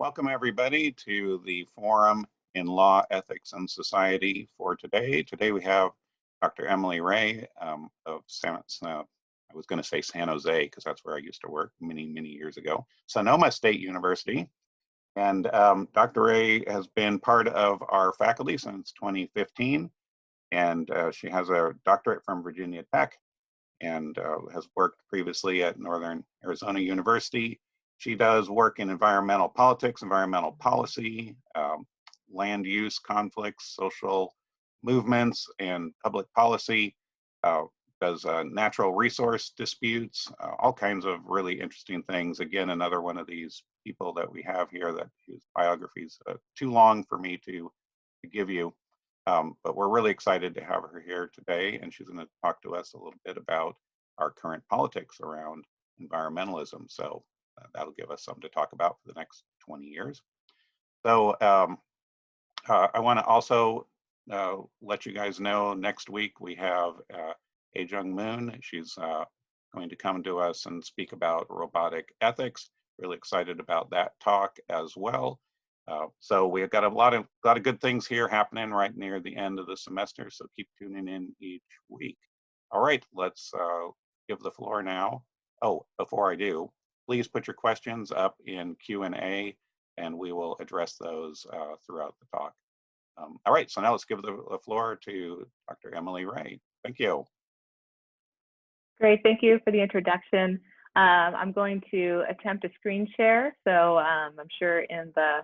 Welcome everybody to the Forum in Law, Ethics, and Society for today. Today we have Dr. Emily Ray of I was going to say San Jose because that's where I used to work many years ago, Sonoma State University. And Dr. Ray has been part of our faculty since 2015, and she has a doctorate from Virginia Tech and has worked previously at Northern Arizona University. She does work in environmental politics, environmental policy, land use conflicts, social movements, and public policy. Does natural resource disputes, all kinds of really interesting things. Again, another one of these people that we have here that whose biographies too long for me to give you. But we're really excited to have her here today, and she's going to talk to us a little bit about our current politics around environmentalism. So that'll give us something to talk about for the next 20 years. So I want to also let you guys know next week we have Jung Moon. She's going to come to us and speak about robotic ethics. Really excited about that talk as well. So we've got a lot of good things here happening right near the end of the semester, so keep tuning in each week. All right, let's give the floor now. Oh, before I do, please put your questions up in Q&A and we will address those throughout the talk. All right, so now let's give the floor to Dr. Emily Ray. Thank you. Great, thank you for the introduction. I'm going to attempt a screen share, so I'm sure in the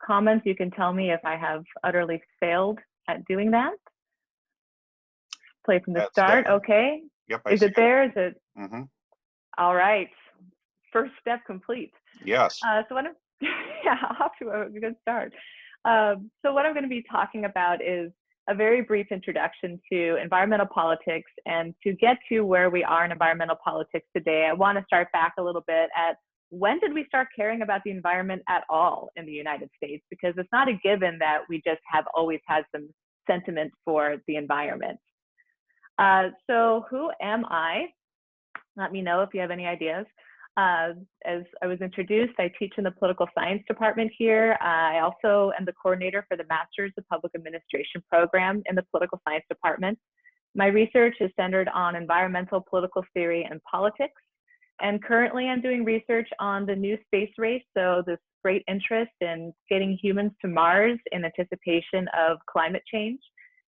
comments you can tell me if I have utterly failed at doing that. Play from the start. Okay. Yep. Is it there? Is it? Mm-hmm. All right. First step complete. Yes. So what I'm yeah, off to a good start. So what I'm going to be talking about is a very brief introduction to environmental politics, and to get to where we are in environmental politics today, I want to start back a little bit at when did we start caring about the environment at all in the United States? Because it's not a given that we just have always had some sentiment for the environment. So who am I? Let me know if you have any ideas. As I was introduced, I teach in the political science department here. I also am the coordinator for the Masters of Public Administration program in the political science department. My research is centered on environmental political theory and politics. And currently I'm doing research on the new space race, so this great interest in getting humans to Mars in anticipation of climate change,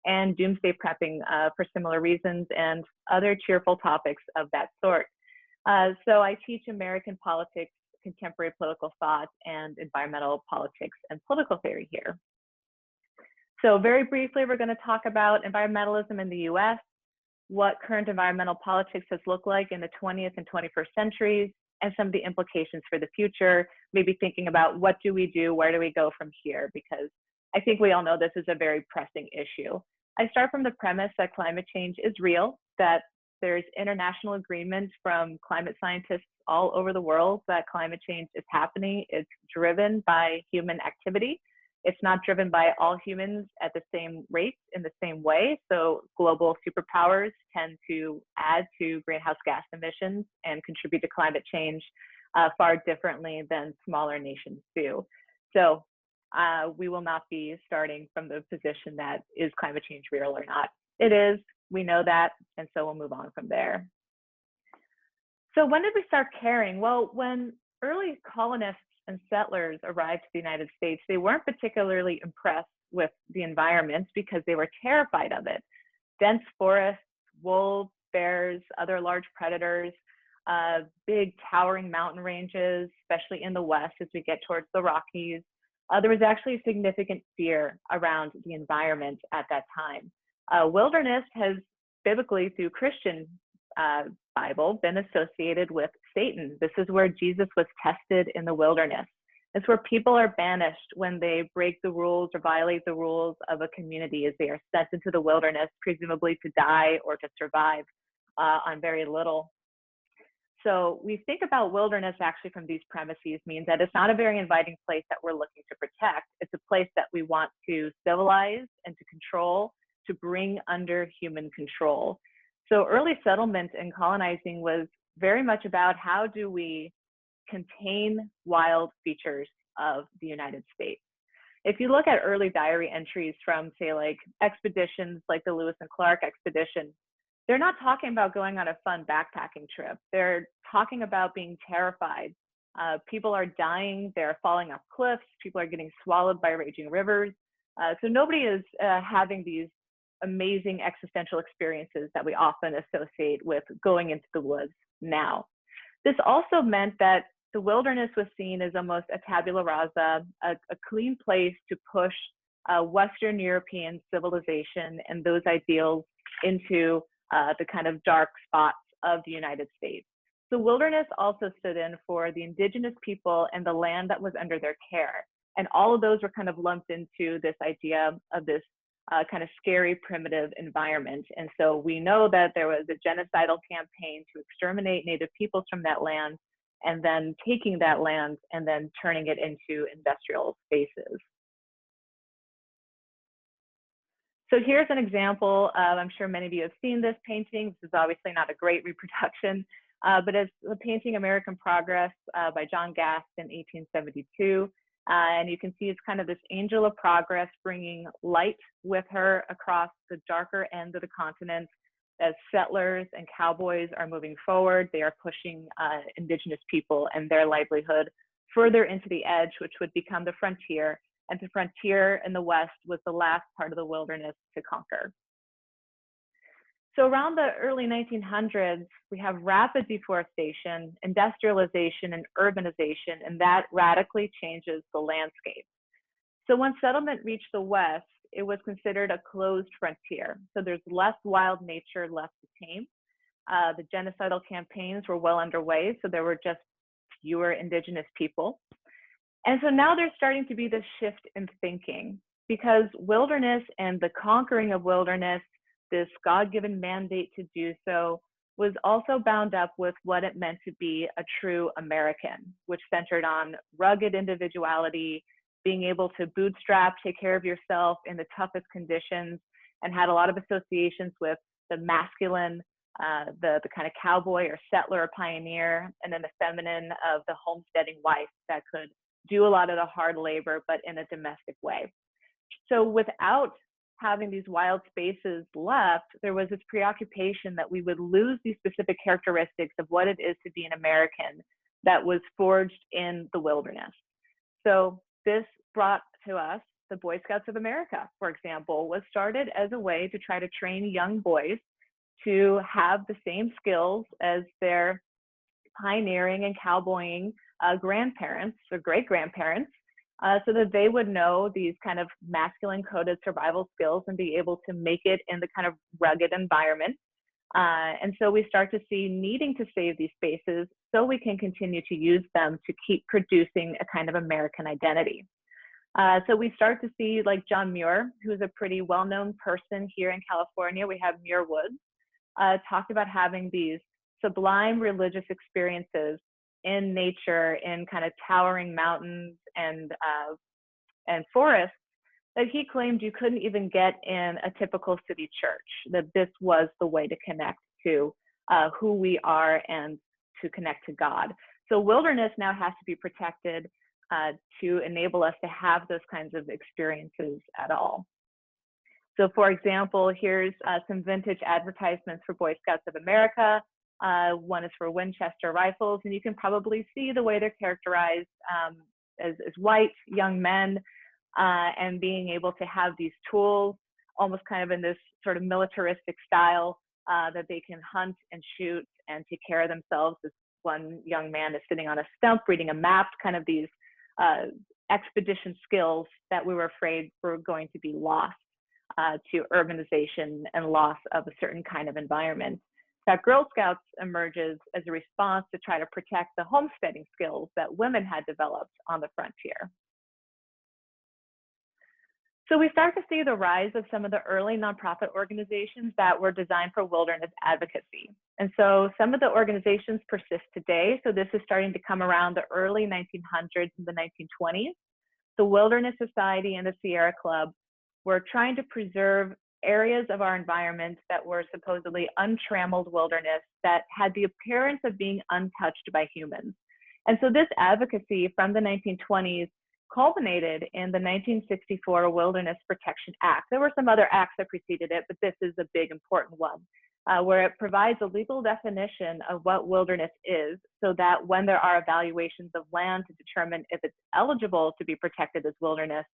and doomsday prepping for similar reasons, and other cheerful topics of that sort. So I teach American politics, contemporary political thought, and environmental politics and political theory here. So very briefly, we're going to talk about environmentalism in the US, what current environmental politics has looked like in the 20th and 21st centuries, and some of the implications for the future, maybe thinking about what do we do, where do we go from here, because I think we all know this is a very pressing issue. I start from the premise that climate change is real, that there's international agreement from climate scientists all over the world that climate change is happening. It's driven by human activity. It's not driven by all humans at the same rate in the same way. So global superpowers tend to add to greenhouse gas emissions and contribute to climate change far differently than smaller nations do. So we will not be starting from the position that is climate change real or not. It is, we know that, and so we'll move on from there. So when did we start caring? Well, when early colonists and settlers arrived to the United States, they weren't particularly impressed with the environment because they were terrified of it. Dense forests, wolves, bears, other large predators, big towering mountain ranges, especially in the West as we get towards the Rockies. There was actually a significant fear around the environment at that time. Wilderness has biblically, through Christian Bible, been associated with Satan. This is where Jesus was tested, in the wilderness. It's where people are banished when they break the rules or violate the rules of a community, as they are sent into the wilderness, presumably to die or to survive on very little. So we think about wilderness actually from these premises means that it's not a very inviting place that we're looking to protect. It's a place that we want to civilize and to control, to bring under human control. So early settlement and colonizing was very much about how do we contain wild features of the United States. If you look at early diary entries from, say, like expeditions like the Lewis and Clark expedition, they're not talking about going on a fun backpacking trip. They're talking about being terrified. People are dying, they're falling off cliffs, people are getting swallowed by raging rivers. So nobody is having these amazing existential experiences that we often associate with going into the woods now. This also meant that the wilderness was seen as almost a tabula rasa, a clean place to push Western European civilization and those ideals into the kind of dark spots of the United States. The wilderness also stood in for the indigenous people and the land that was under their care. And all of those were kind of lumped into this idea of this kind of scary, primitive environment. And so we know that there was a genocidal campaign to exterminate Native peoples from that land, and then taking that land and then turning it into industrial spaces. So here's an example of, I'm sure many of you have seen this painting. This is obviously not a great reproduction, but it's the painting American Progress by John Gast in 1872. And you can see it's kind of this angel of progress bringing light with her across the darker end of the continent. As settlers and cowboys are moving forward, they are pushing indigenous people and their livelihood further into the edge, which would become the frontier. And the frontier in the West was the last part of the wilderness to conquer. So around the early 1900s, we have rapid deforestation, industrialization, and urbanization, and that radically changes the landscape. So when settlement reached the West, it was considered a closed frontier. So there's less wild nature left to tame. The genocidal campaigns were well underway, so there were just fewer indigenous people. And so now there's starting to be this shift in thinking, because wilderness and the conquering of wilderness, this God-given mandate to do so, was also bound up with what it meant to be a true American, which centered on rugged individuality, being able to bootstrap, take care of yourself in the toughest conditions, and had a lot of associations with the masculine, the kind of cowboy or settler or pioneer, and then the feminine of the homesteading wife that could do a lot of the hard labor, but in a domestic way. So without having these wild spaces left, there was this preoccupation that we would lose these specific characteristics of what it is to be an American that was forged in the wilderness. So this brought to us the Boy Scouts of America, for example, was started as a way to try to train young boys to have the same skills as their pioneering and cowboying grandparents or great-grandparents, so that they would know these kind of masculine coded survival skills and be able to make it in the kind of rugged environment. And so we start to see needing to save these spaces so we can continue to use them to keep producing a kind of American identity. So we start to see, like John Muir, who's a pretty well-known person here in California. We have Muir Woods, talked about having these sublime religious experiences in nature, in kind of towering mountains and forests, that he claimed you couldn't even get in a typical city church, that this was the way to connect to who we are and to connect to God. So wilderness now has to be protected to enable us to have those kinds of experiences at all. So for example, here's some vintage advertisements for Boy Scouts of America. One is for Winchester rifles, and you can probably see the way they're characterized as white young men, and being able to have these tools almost kind of in this sort of militaristic style, that they can hunt and shoot and take care of themselves. This one young man is sitting on a stump reading a map, kind of these expedition skills that we were afraid were going to be lost to urbanization and loss of a certain kind of environment. That Girl Scouts emerges as a response to try to protect the homesteading skills that women had developed on the frontier. So we start to see the rise of some of the early nonprofit organizations that were designed for wilderness advocacy. And so some of the organizations persist today. So this is starting to come around the early 1900s and the 1920s. The Wilderness Society and the Sierra Club were trying to preserve areas of our environment that were supposedly untrammeled wilderness that had the appearance of being untouched by humans. And so this advocacy from the 1920s culminated in the 1964 Wilderness Protection Act. There were some other acts that preceded it, but this is a big important one, where it provides a legal definition of what wilderness is, so that when there are evaluations of land to determine if it's eligible to be protected as wilderness,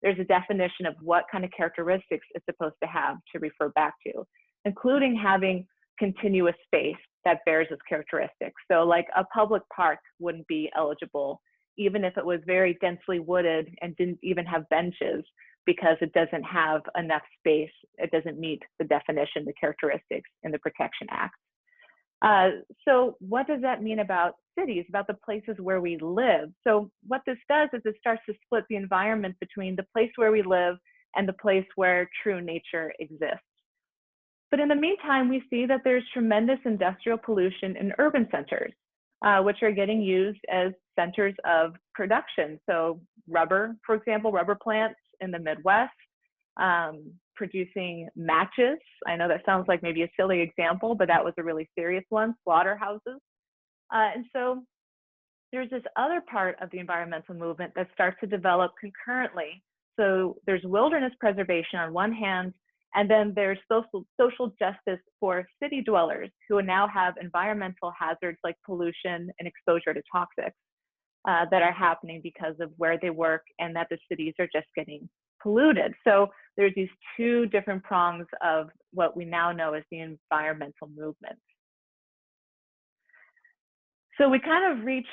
there's a definition of what kind of characteristics it's supposed to have to refer back to, including having continuous space that bears its characteristics. So like a public park wouldn't be eligible, even if it was very densely wooded and didn't even have benches, because it doesn't have enough space. It doesn't meet the definition, the characteristics in the Protection Act. So what does that mean about cities, about the places where we live? So what this does is it starts to split the environment between the place where we live and the place where true nature exists. But in the meantime, we see that there's tremendous industrial pollution in urban centers, which are getting used as centers of production. So rubber, for example, rubber plants in the Midwest, producing matches. I know that sounds like maybe a silly example, but that was a really serious one, slaughterhouses. And so there's this other part of the environmental movement that starts to develop concurrently. So there's wilderness preservation on one hand, and then there's social justice for city dwellers who now have environmental hazards like pollution and exposure to toxics that are happening because of where they work, and that the cities are just getting polluted. So there's these two different prongs of what we now know as the environmental movement. So we kind of reach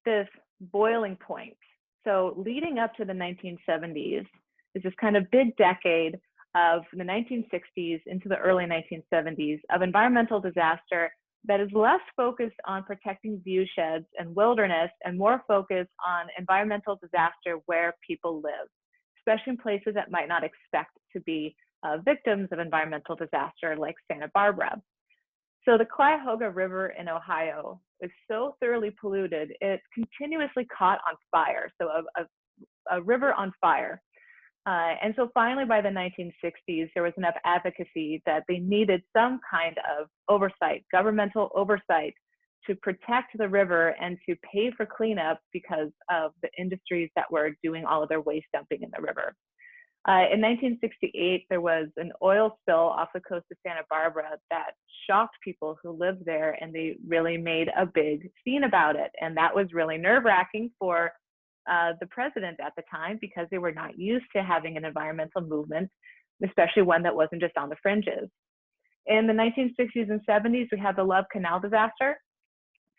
this boiling point. So leading up to the 1970s is this kind of big decade of the 1960s into the early 1970s of environmental disaster that is less focused on protecting viewsheds and wilderness and more focused on environmental disaster where people live, especially in places that might not expect to be victims of environmental disaster like Santa Barbara. So the Cuyahoga River in Ohio is so thoroughly polluted, it continuously caught on fire. So a river on fire. And so finally, by the 1960s, there was enough advocacy that they needed some kind of oversight, governmental oversight, to protect the river and to pay for cleanup because of the industries that were doing all of their waste dumping in the river. In 1968, there was an oil spill off the coast of Santa Barbara that shocked people who lived there, and they really made a big scene about it. And that was really nerve-wracking for the president at the time, because they were not used to having an environmental movement, especially one that wasn't just on the fringes. In the 1960s and 70s, we had the Love Canal disaster.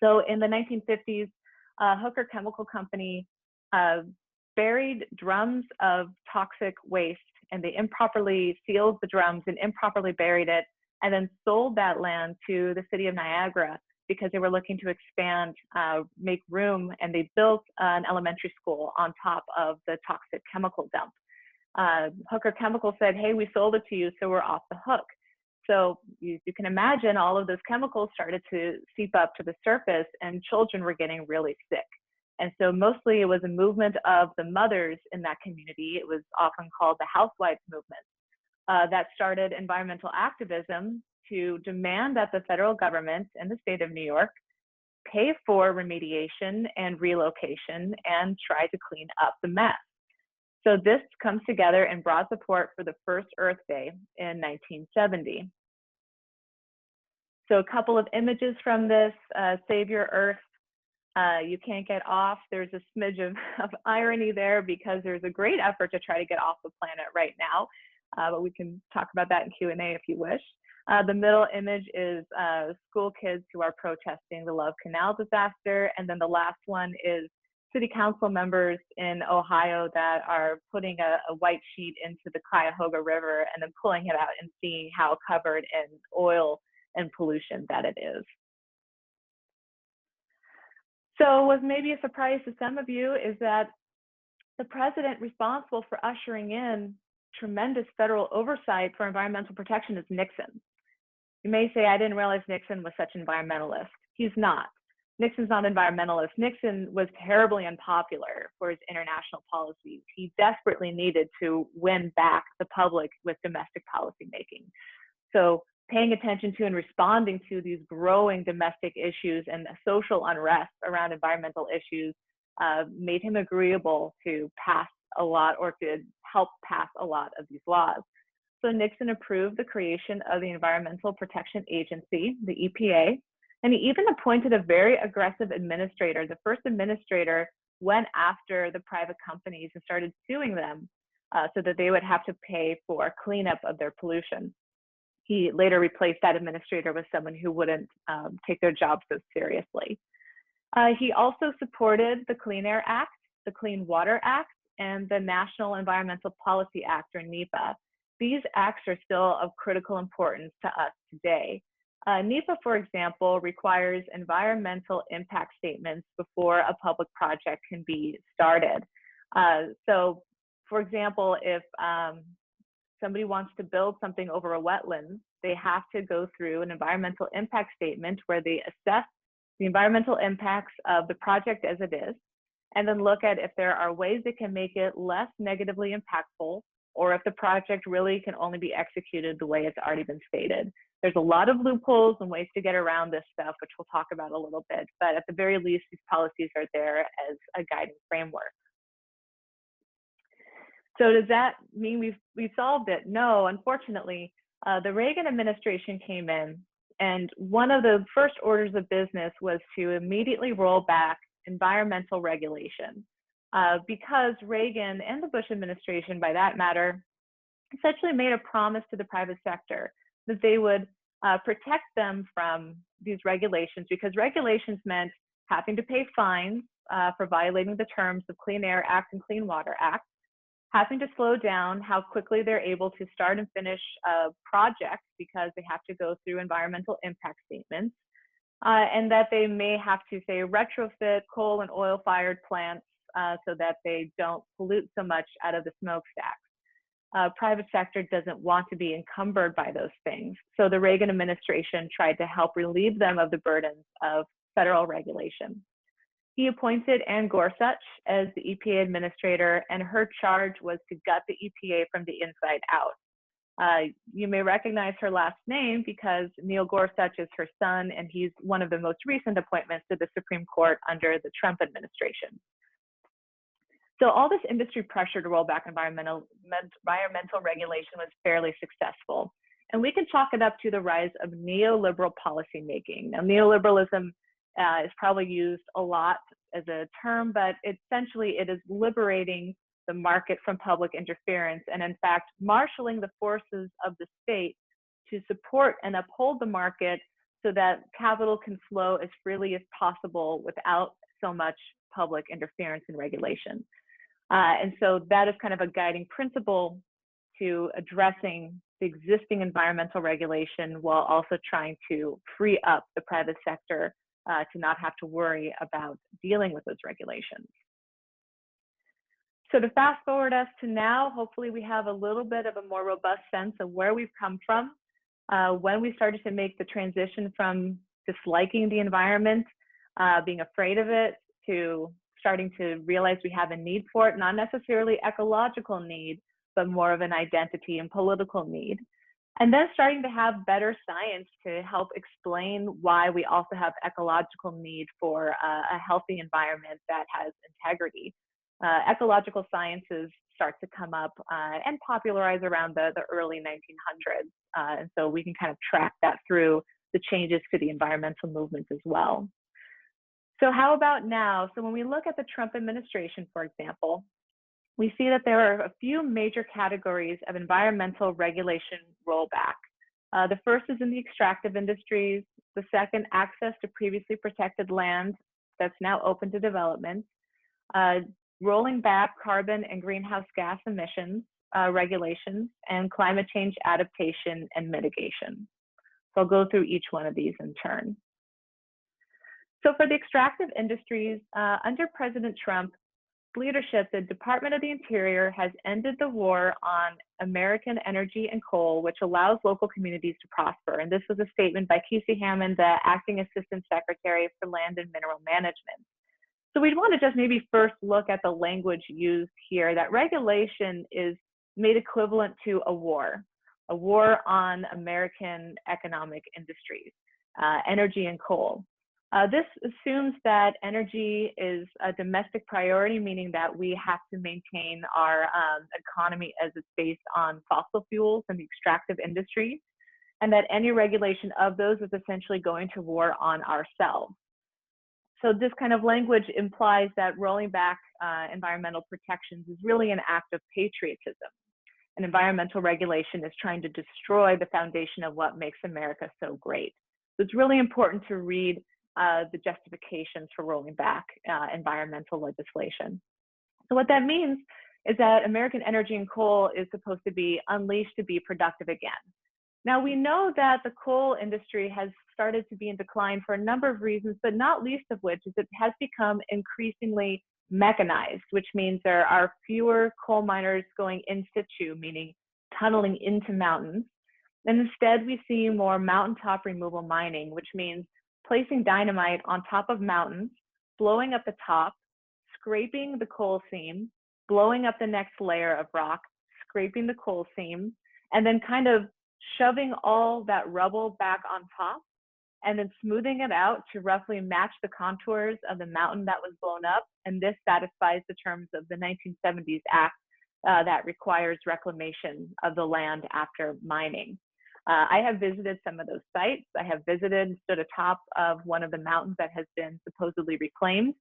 So in the 1950s, Hooker Chemical Company buried drums of toxic waste, and they improperly sealed the drums and improperly buried it, and then sold that land to the city of Niagara because they were looking to expand, make room, and they built an elementary school on top of the toxic chemical dump. Hooker Chemical said, hey, we sold it to you, so we're off the hook. So you can imagine all of those chemicals started to seep up to the surface, and children were getting really sick. And so mostly it was a movement of the mothers in that community. It was often called the housewives movement that started environmental activism to demand that the federal government and the state of New York pay for remediation and relocation and try to clean up the mess. So this comes together in broad support for the first Earth Day in 1970. So a couple of images from this, Save Your Earth. You can't get off. There's a smidge of irony there because there's a great effort to try to get off the planet right now, but we can talk about that in Q&A if you wish. The middle image is school kids who are protesting the Love Canal disaster, and then the last one is city council members in Ohio that are putting a white sheet into the Cuyahoga River and then pulling it out and seeing how covered in oil and pollution that it is. So what maybe a surprise to some of you is that the president responsible for ushering in tremendous federal oversight for environmental protection is Nixon. You may say, I didn't realize Nixon was such an environmentalist. He's not. Nixon's not an environmentalist. Nixon was terribly unpopular for his international policies. He desperately needed to win back the public with domestic policy making. So paying attention to and responding to these growing domestic issues and social unrest around environmental issues made him agreeable to pass a lot, or to help pass a lot of these laws. So Nixon approved the creation of the Environmental Protection Agency, the EPA, and he even appointed a very aggressive administrator. The first administrator went after the private companies and started suing them so that they would have to pay for cleanup of their pollution. He later replaced that administrator with someone who wouldn't take their job so seriously. He also supported the Clean Air Act, the Clean Water Act, and the National Environmental Policy Act, or NEPA. These acts are still of critical importance to us today. NEPA, for example, requires environmental impact statements before a public project can be started. So, for example, if somebody wants to build something over a wetland, they have to go through an environmental impact statement where they assess the environmental impacts of the project as it is, and then look at if there are ways that can make it less negatively impactful, or if the project really can only be executed the way it's already been stated. There's a lot of loopholes and ways to get around this stuff, which we'll talk about a little bit, but at the very least, these policies are there as a guiding framework. So does that mean we've solved it? No, unfortunately. The Reagan administration came in, and one of the first orders of business was to immediately roll back environmental regulation, because Reagan and the Bush administration, by that matter, essentially made a promise to the private sector that they would protect them from these regulations, because regulations meant having to pay fines for violating the terms of Clean Air Act and Clean Water Act, having to slow down how quickly they're able to start and finish projects because they have to go through environmental impact statements, and that they may have to, say, retrofit coal and oil-fired plants so that they don't pollute so much out of the smokestacks. Private sector doesn't want to be encumbered by those things. So the Reagan administration tried to help relieve them of the burdens of federal regulation. He appointed Ann Gorsuch as the EPA administrator, and her charge was to gut the EPA from the inside out. You may recognize her last name because Neil Gorsuch is her son, and he's one of the most recent appointments to the Supreme Court under the Trump administration. So all this industry pressure to roll back environmental regulation was fairly successful. And we can chalk it up to the rise of neoliberal policymaking. Now, neoliberalism is probably used a lot as a term, but essentially it is liberating the market from public interference, and in fact, marshaling the forces of the state to support and uphold the market so that capital can flow as freely as possible without so much public interference and regulation. And so that is kind of a guiding principle to addressing the existing environmental regulation while also trying to free up the private sector to not have to worry about dealing with those regulations. So to fast forward us to now, hopefully we have a little bit of a more robust sense of where we've come from when we started to make the transition from disliking the environment, being afraid of it, to starting to realize we have a need for it, not necessarily ecological need, but more of an identity and political need. And then starting to have better science to help explain why we also have ecological need for a healthy environment that has integrity. Ecological sciences start to come up and popularize around the early 1900s. And so we can kind of track that through the changes to the environmental movements as well. So how about now? So when we look at the Trump administration, for example, we see that there are a few major categories of environmental regulation rollback. The first is in the extractive industries. The second, access to previously protected land that's now open to development. Rolling back carbon and greenhouse gas emissions regulations, and climate change adaptation and mitigation. So I'll go through each one of these in turn. So for the extractive industries, under President Trump's leadership, the Department of the Interior has ended the war on American energy and coal, which allows local communities to prosper. And this was a statement by Casey Hammond, the Acting Assistant Secretary for Land and Mineral Management. So we'd want to just maybe first look at the language used here, that regulation is made equivalent to a war. a war on American economic industries, energy and coal. This assumes that energy is a domestic priority, meaning that we have to maintain our economy as it's based on fossil fuels and the extractive industries, and that any regulation of those is essentially going to war on ourselves. So this kind of language implies that rolling back environmental protections is really an act of patriotism. And environmental regulation is trying to destroy the foundation of what makes America so great. So it's really important to read the justifications for rolling back environmental legislation. So what that means is that American energy and coal is supposed to be unleashed to be productive again. Now we know that the coal industry has started to be in decline for a number of reasons, but not least of which is it has become increasingly mechanized, which means there are fewer coal miners going in situ, meaning tunneling into mountains. And instead we see more mountaintop removal mining, which means placing dynamite on top of mountains, blowing up the top, scraping the coal seam, blowing up the next layer of rock, scraping the coal seam, and then kind of shoving all that rubble back on top, and then smoothing it out to roughly match the contours of the mountain that was blown up. And this satisfies the terms of the 1970s Act that requires reclamation of the land after mining. I have visited some of those sites. I have visited and stood atop of one of the mountains that has been supposedly reclaimed.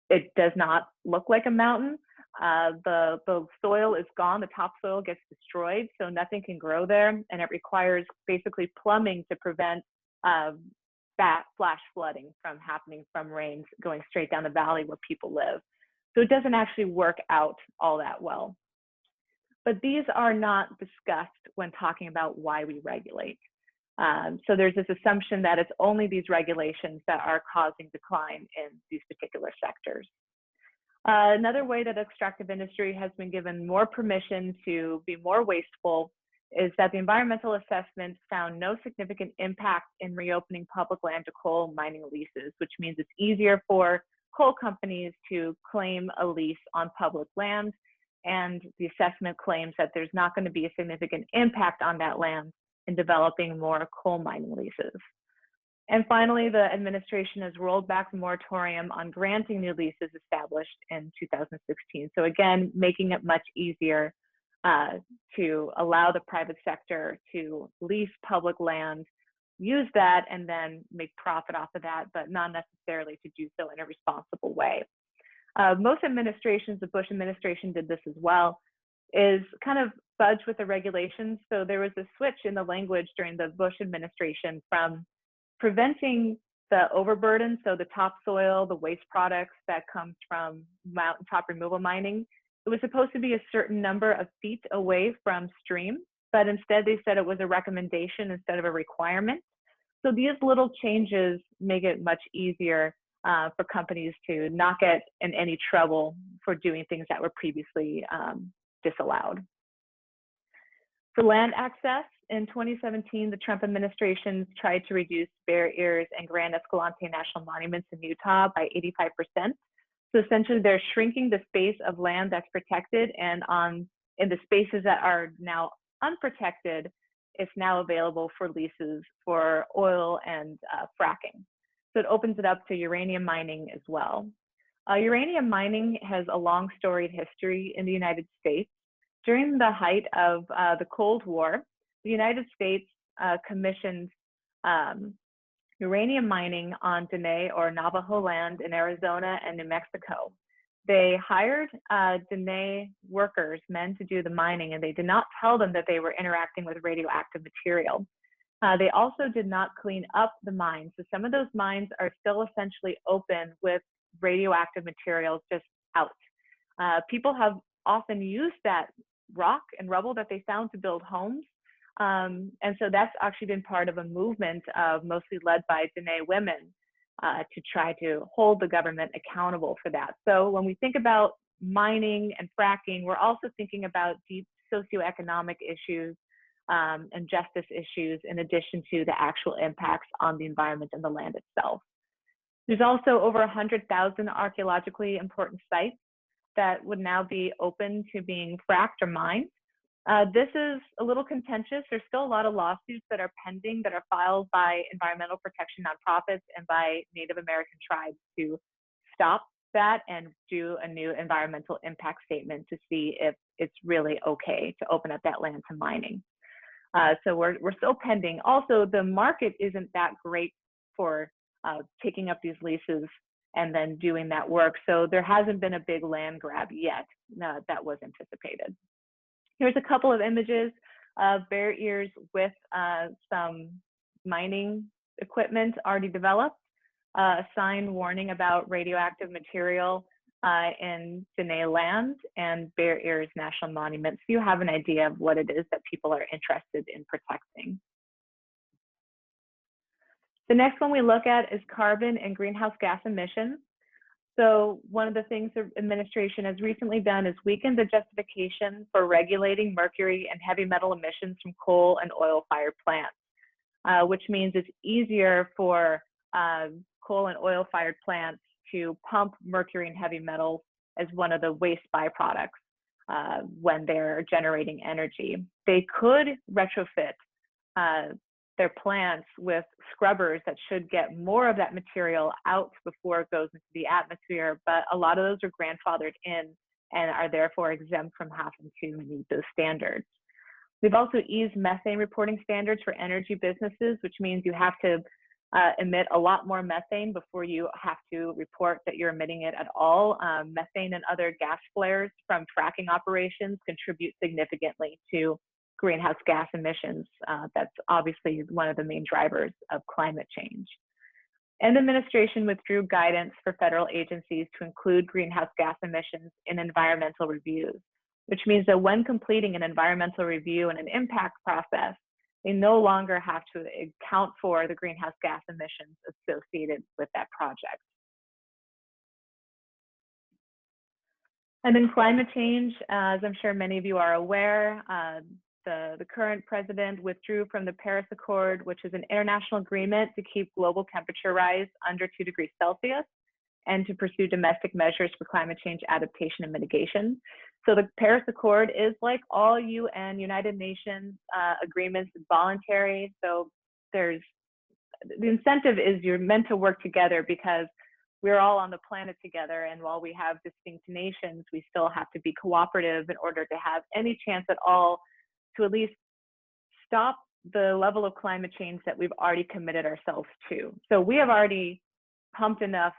It does not look like a mountain. The soil is gone, the topsoil gets destroyed, so nothing can grow there, and it requires basically plumbing to prevent flash flooding from happening from rains going straight down the valley where people live. So it doesn't actually work out all that well. But these are not discussed when talking about why we regulate. So there's this assumption that it's only these regulations that are causing decline in these particular sectors. Another way that extractive industry has been given more permission to be more wasteful is that the environmental assessment found no significant impact in reopening public land to coal mining leases, which means it's easier for coal companies to claim a lease on public land, and the assessment claims that there's not going to be a significant impact on that land in developing more coal mining leases. And finally, the administration has rolled back the moratorium on granting new leases established in 2016. So again, making it much easier to allow the private sector to lease public land, use that, and then make profit off of that, but not necessarily to do so in a responsible way. Most administrations, the Bush administration did this as well, is kind of fudge with the regulations. So there was a switch in the language during the Bush administration from preventing the overburden, so the topsoil, the waste products that comes from mountaintop removal mining. It was supposed to be a certain number of feet away from stream, but instead they said it was a recommendation instead of a requirement. So these little changes make it much easier for companies to not get in any trouble for doing things that were previously disallowed. For land access, in 2017, the Trump administration tried to reduce Bear Ears and Grand Escalante National Monuments in Utah by 85%. So essentially, they're shrinking the space of land that's protected, and in the spaces that are now unprotected, it's now available for leases for oil and fracking. So it opens it up to uranium mining as well. Uranium mining has a long storied history in the United States. During the height of the Cold War, the United States commissioned uranium mining on Dene or Navajo land in Arizona and New Mexico. They hired Dene workers, men, to do the mining, and they did not tell them that they were interacting with radioactive material. They also did not clean up the mines. So some of those mines are still essentially open with radioactive materials just out. People have often used that rock and rubble that they found to build homes. And so that's actually been part of a movement mostly led by Dene women to try to hold the government accountable for that. So when we think about mining and fracking, we're also thinking about deep socioeconomic issues and justice issues in addition to the actual impacts on the environment and the land itself. There's also over 100,000 archaeologically important sites that would now be open to being fracked or mined. This is a little contentious. There's still a lot of lawsuits that are pending that are filed by environmental protection nonprofits and by Native American tribes to stop that and do a new environmental impact statement to see if it's really okay to open up that land to mining. So we're still pending. Also, the market isn't that great for taking up these leases and then doing that work. So there hasn't been a big land grab yet that was anticipated. Here's a couple of images of bear ears with some mining equipment already developed, a sign warning about radioactive material in Dene land and Bear Ears National Monument. So you have an idea of what it is that people are interested in protecting. The next one we look at is carbon and greenhouse gas emissions. So one of the things the administration has recently done is weaken the justification for regulating mercury and heavy metal emissions from coal and oil-fired plants, which means it's easier for coal and oil-fired plants to pump mercury and heavy metals as one of the waste byproducts when they're generating energy. They could retrofit their plants with scrubbers that should get more of that material out before it goes into the atmosphere, but a lot of those are grandfathered in and are therefore exempt from having to meet those standards. We've also eased methane reporting standards for energy businesses, which means you have to emit a lot more methane before you have to report that you're emitting it at all. Methane and other gas flares from fracking operations contribute significantly to greenhouse gas emissions. That's obviously one of the main drivers of climate change. And the administration withdrew guidance for federal agencies to include greenhouse gas emissions in environmental reviews, which means that when completing an environmental review and an impact process, they no longer have to account for the greenhouse gas emissions associated with that project. And then climate change, as I'm sure many of you are aware, the current president withdrew from the Paris Accord, which is an international agreement to keep global temperature rise under 2 degrees Celsius and to pursue domestic measures for climate change adaptation and mitigation. So the Paris Accord is, like all UN, United Nations agreements, voluntary. So the incentive is you're meant to work together because we're all on the planet together. And while we have distinct nations, we still have to be cooperative in order to have any chance at all to at least stop the level of climate change that we've already committed ourselves to. So we have already pumped enough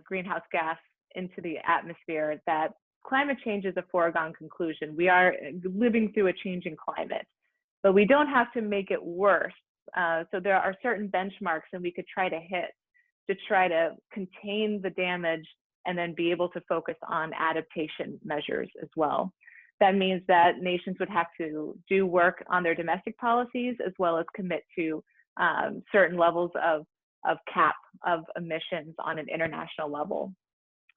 greenhouse gas into the atmosphere that climate change is a foregone conclusion. We are living through a changing climate, but we don't have to make it worse. So there are certain benchmarks that we could try to hit to try to contain the damage and then be able to focus on adaptation measures as well. That means that nations would have to do work on their domestic policies as well as commit to certain levels of cap of emissions on an international level.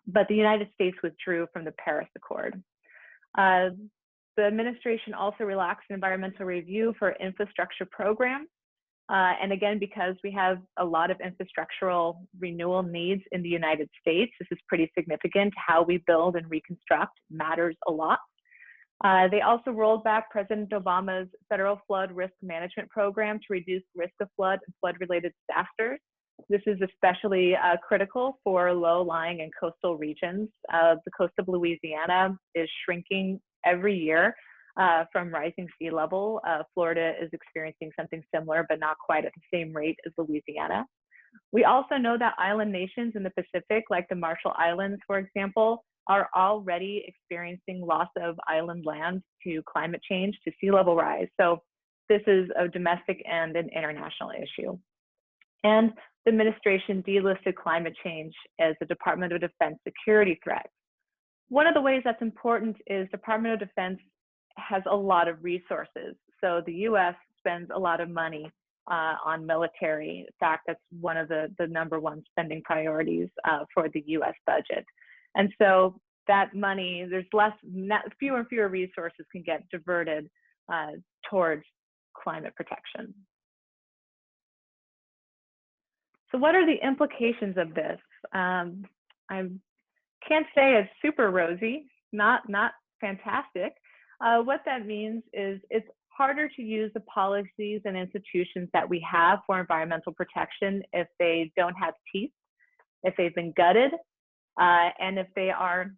But the United States withdrew from the Paris Accord. The administration also relaxed environmental review for infrastructure programs. And again, because we have a lot of infrastructural renewal needs in the United States, this is pretty significant. How we build and reconstruct matters a lot. They also rolled back President Obama's federal flood risk management program to reduce risk of flood and flood-related disasters. This is especially critical for low-lying and coastal regions. The coast of Louisiana is shrinking every year from rising sea level. Florida is experiencing something similar, but not quite at the same rate as Louisiana. We also know that island nations in the Pacific, like the Marshall Islands, for example, are already experiencing loss of island land to climate change, to sea level rise. So this is a domestic and an international issue. And the administration delisted climate change as a Department of Defense security threat. One of the ways that's important is Department of Defense has a lot of resources. So the US spends a lot of money on military. In fact, that's one of the #1 spending priorities for the US budget. And so that money, there's fewer and fewer resources can get diverted towards climate protection. So what are the implications of this? I can't say it's super rosy, not fantastic. What that means is it's harder to use the policies and institutions that we have for environmental protection if they don't have teeth, if they've been gutted, and if they are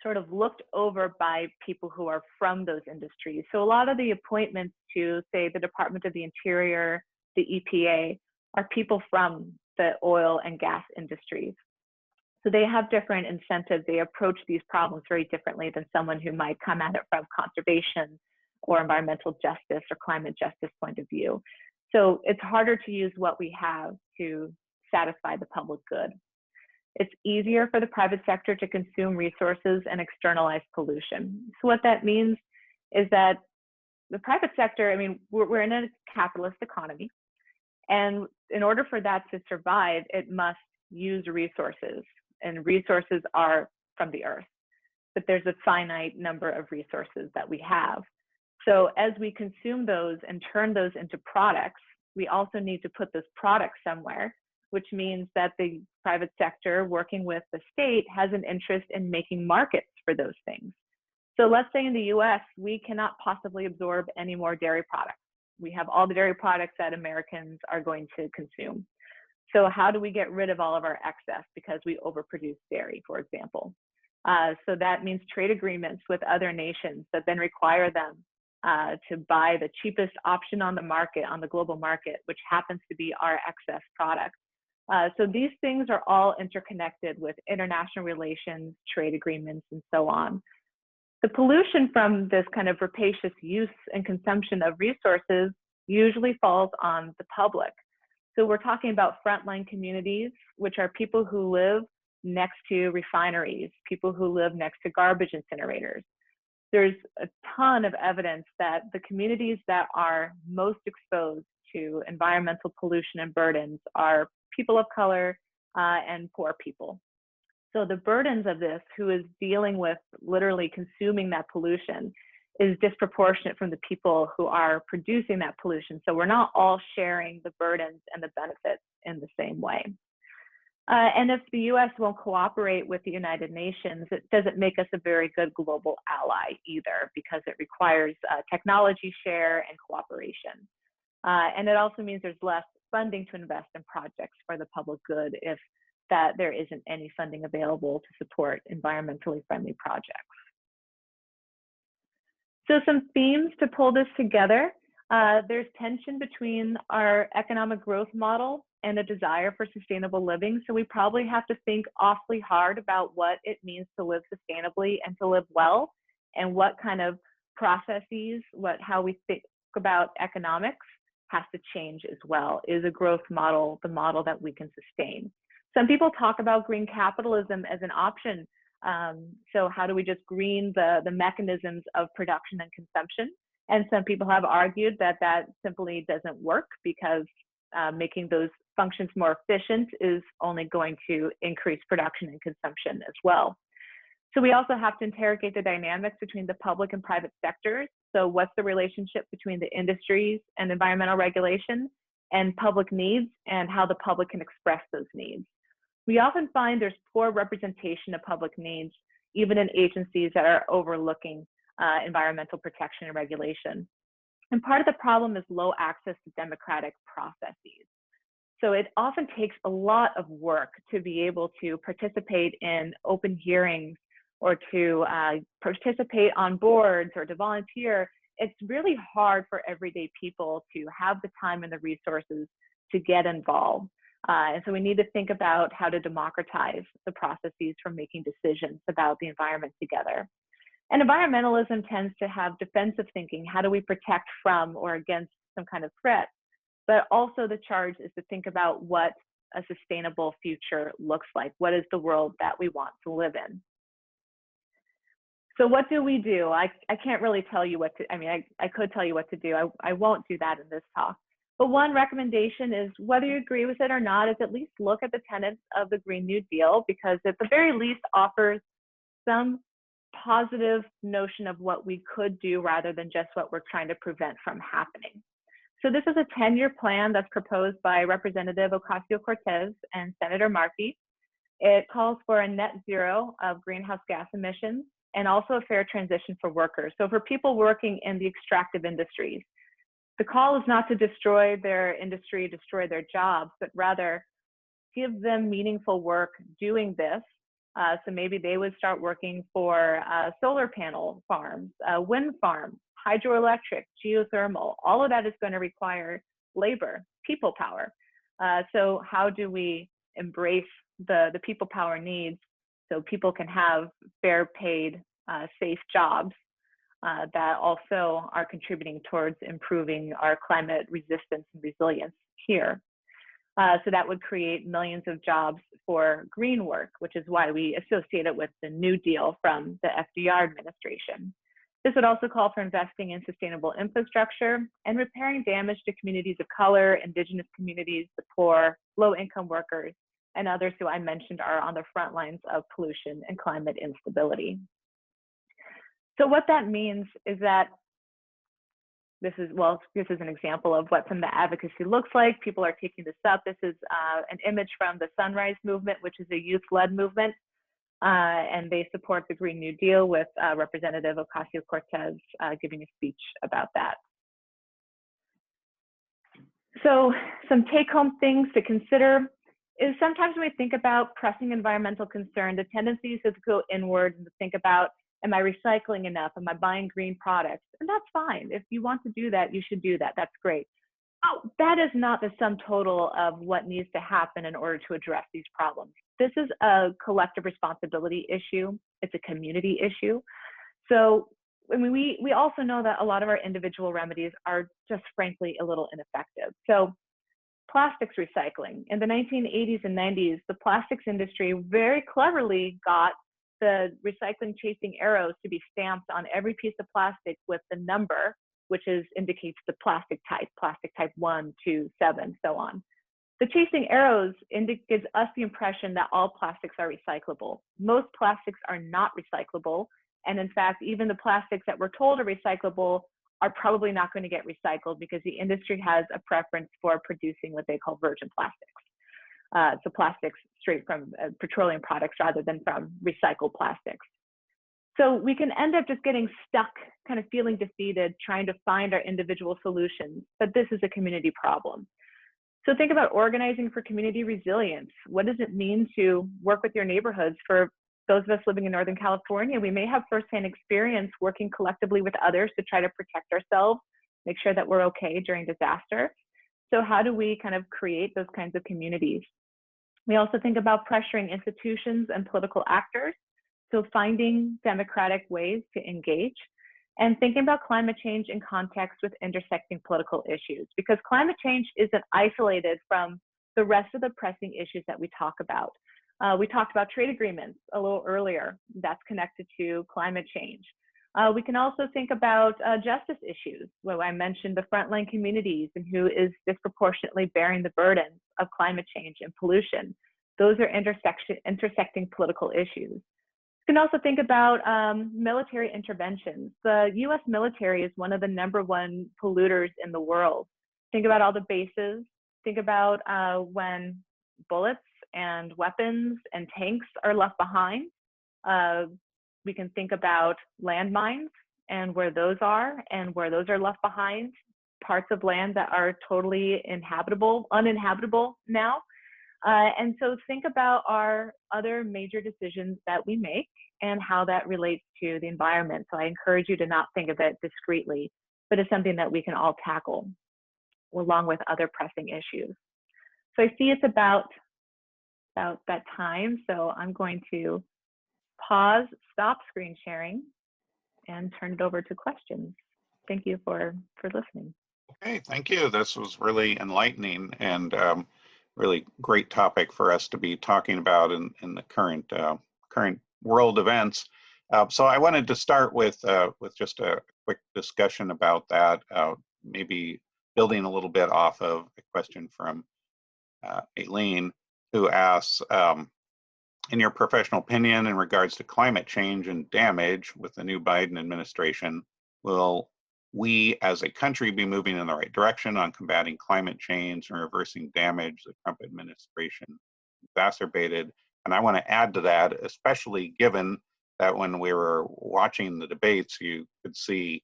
sort of looked over by people who are from those industries. So a lot of the appointments to, say, the Department of the Interior, the EPA, are people from the oil and gas industries. So they have different incentives. They approach these problems very differently than someone who might come at it from conservation or environmental justice or climate justice point of view. So it's harder to use what we have to satisfy the public good. It's easier for the private sector to consume resources and externalize pollution. So what that means is that the private sector, I mean, we're in a capitalist economy, and in order for that to survive, it must use resources, and resources are from the earth, but there's a finite number of resources that we have. So as we consume those and turn those into products, we also need to put those products somewhere, which means that the private sector working with the state has an interest in making markets for those things. So let's say in the US, we cannot possibly absorb any more dairy products. We have all the dairy products that Americans are going to consume. So how do we get rid of all of our excess because we overproduce dairy, for example? So that means trade agreements with other nations that then require them to buy the cheapest option on the market, on the global market, which happens to be our excess product. So these things are all interconnected with international relations, trade agreements, and so on. The pollution from this kind of rapacious use and consumption of resources usually falls on the public. So we're talking about frontline communities, which are people who live next to refineries, people who live next to garbage incinerators. There's a ton of evidence that the communities that are most exposed to environmental pollution and burdens are people of color and poor people. So the burdens of this, who is dealing with literally consuming that pollution, is disproportionate from the people who are producing that pollution. So we're not all sharing the burdens and the benefits in the same way. And if the US won't cooperate with the United Nations, it doesn't make us a very good global ally either, because it requires technology share and cooperation. And it also means there's less funding to invest in projects for the public good if there isn't any funding available to support environmentally friendly projects. So some themes to pull this together. There's tension between our economic growth model and a desire for sustainable living. So we probably have to think awfully hard about what it means to live sustainably and to live well, and what kind of processes, how we think about economics has to change as well. Is a growth model the model that we can sustain? Some people talk about green capitalism as an option. So how do we just green the mechanisms of production and consumption? And some people have argued that that simply doesn't work, because making those functions more efficient is only going to increase production and consumption as well. So we also have to interrogate the dynamics between the public and private sectors. So what's the relationship between the industries and environmental regulation and public needs, and how the public can express those needs? We often find there's poor representation of public needs, even in agencies that are overlooking environmental protection and regulation. And part of the problem is low access to democratic processes. So it often takes a lot of work to be able to participate in open hearings, or to participate on boards, or to volunteer. It's really hard for everyday people to have the time and the resources to get involved. And so we need to think about how to democratize the processes for making decisions about the environment together. And environmentalism tends to have defensive thinking. How do we protect from or against some kind of threat? But also the charge is to think about what a sustainable future looks like. What is the world that we want to live in? So what do we do? I can't really tell you what to, I could tell you what to do. I won't do that in this talk. But one recommendation is, whether you agree with it or not, is at least look at the tenets of the Green New Deal, because at the very least offers some positive notion of what we could do rather than just what we're trying to prevent from happening. So this is a 10-year plan that's proposed by Representative Ocasio-Cortez and Senator Markey. It calls for a net zero of greenhouse gas emissions and also a fair transition for workers. So for people working in the extractive industries, the call is not to destroy their industry, destroy their jobs, but rather give them meaningful work doing this. So maybe they would start working for solar panel farms, wind farms, hydroelectric, geothermal. All of that is going to require labor, people power. So how do we embrace the people power needs so people can have fair paid, safe jobs that also are contributing towards improving our climate resistance and resilience here. So that would create millions of jobs for green work, which is why we associate it with the New Deal from the FDR administration. This would also call for investing in sustainable infrastructure and repairing damage to communities of color, indigenous communities, the poor, low-income workers, and others who I mentioned are on the front lines of pollution and climate instability. So what that means is that this is an example of what some of the advocacy looks like. People are taking this up. This is an image from the Sunrise Movement, which is a youth-led movement, and they support the Green New Deal with Representative Ocasio-Cortez giving a speech about that. So some take-home things to consider is sometimes when we think about pressing environmental concern, the tendency is to go inward and to think about, am I recycling enough? Am I buying green products? And that's fine. If you want to do that, you should do that. That's great. Oh, that is not the sum total of what needs to happen in order to address these problems. This is a collective responsibility issue. It's a community issue. So I mean, we also know that a lot of our individual remedies are just frankly a little ineffective. So plastics recycling. In the 1980s and 90s, the plastics industry very cleverly got the recycling chasing arrows to be stamped on every piece of plastic with the number, which indicates the plastic type 1, 2, 7, so on. The chasing arrows gives us the impression that all plastics are recyclable. Most plastics are not recyclable. And in fact, even the plastics that we're told are recyclable are probably not going to get recycled because the industry has a preference for producing what they call virgin plastics. So plastics straight from petroleum products rather than from recycled plastics. So we can end up just getting stuck, kind of feeling defeated, trying to find our individual solutions, but this is a community problem. So think about organizing for community resilience. What does it mean to work with your neighborhoods? For those of us living in Northern California, we may have firsthand experience working collectively with others to try to protect ourselves, make sure that we're okay during disaster. So how do we kind of create those kinds of communities? We also think about pressuring institutions and political actors. So finding democratic ways to engage and thinking about climate change in context with intersecting political issues, because climate change isn't isolated from the rest of the pressing issues that we talk about. We talked about trade agreements a little earlier. That's connected to climate change. We can also think about justice issues. Well, I mentioned the frontline communities and who is disproportionately bearing the burdens of climate change and pollution. Those are intersecting political issues. You can also think about military interventions. The US military is one of the #1 polluters in the world. Think about all the bases. Think about when bullets and weapons and tanks are left behind. We can think about landmines and where those are and where those are left behind, parts of land that are totally uninhabitable now. And so think about our other major decisions that we make and how that relates to the environment. So I encourage you to not think of it discreetly, but as something that we can all tackle along with other pressing issues. So I see it's about that time. So I'm going to stop screen sharing and turn it over to questions. Thank you for listening. Okay, thank you. This was really enlightening and really great topic for us to be talking about in the current world events. So I wanted to start with just a quick discussion about that, maybe building a little bit off of a question from Aileen, who asks, in your professional opinion in regards to climate change and damage with the new Biden administration, will we as a country be moving in the right direction on combating climate change and reversing damage the Trump administration exacerbated? And I want to add to that, especially given that when we were watching the debates, you could see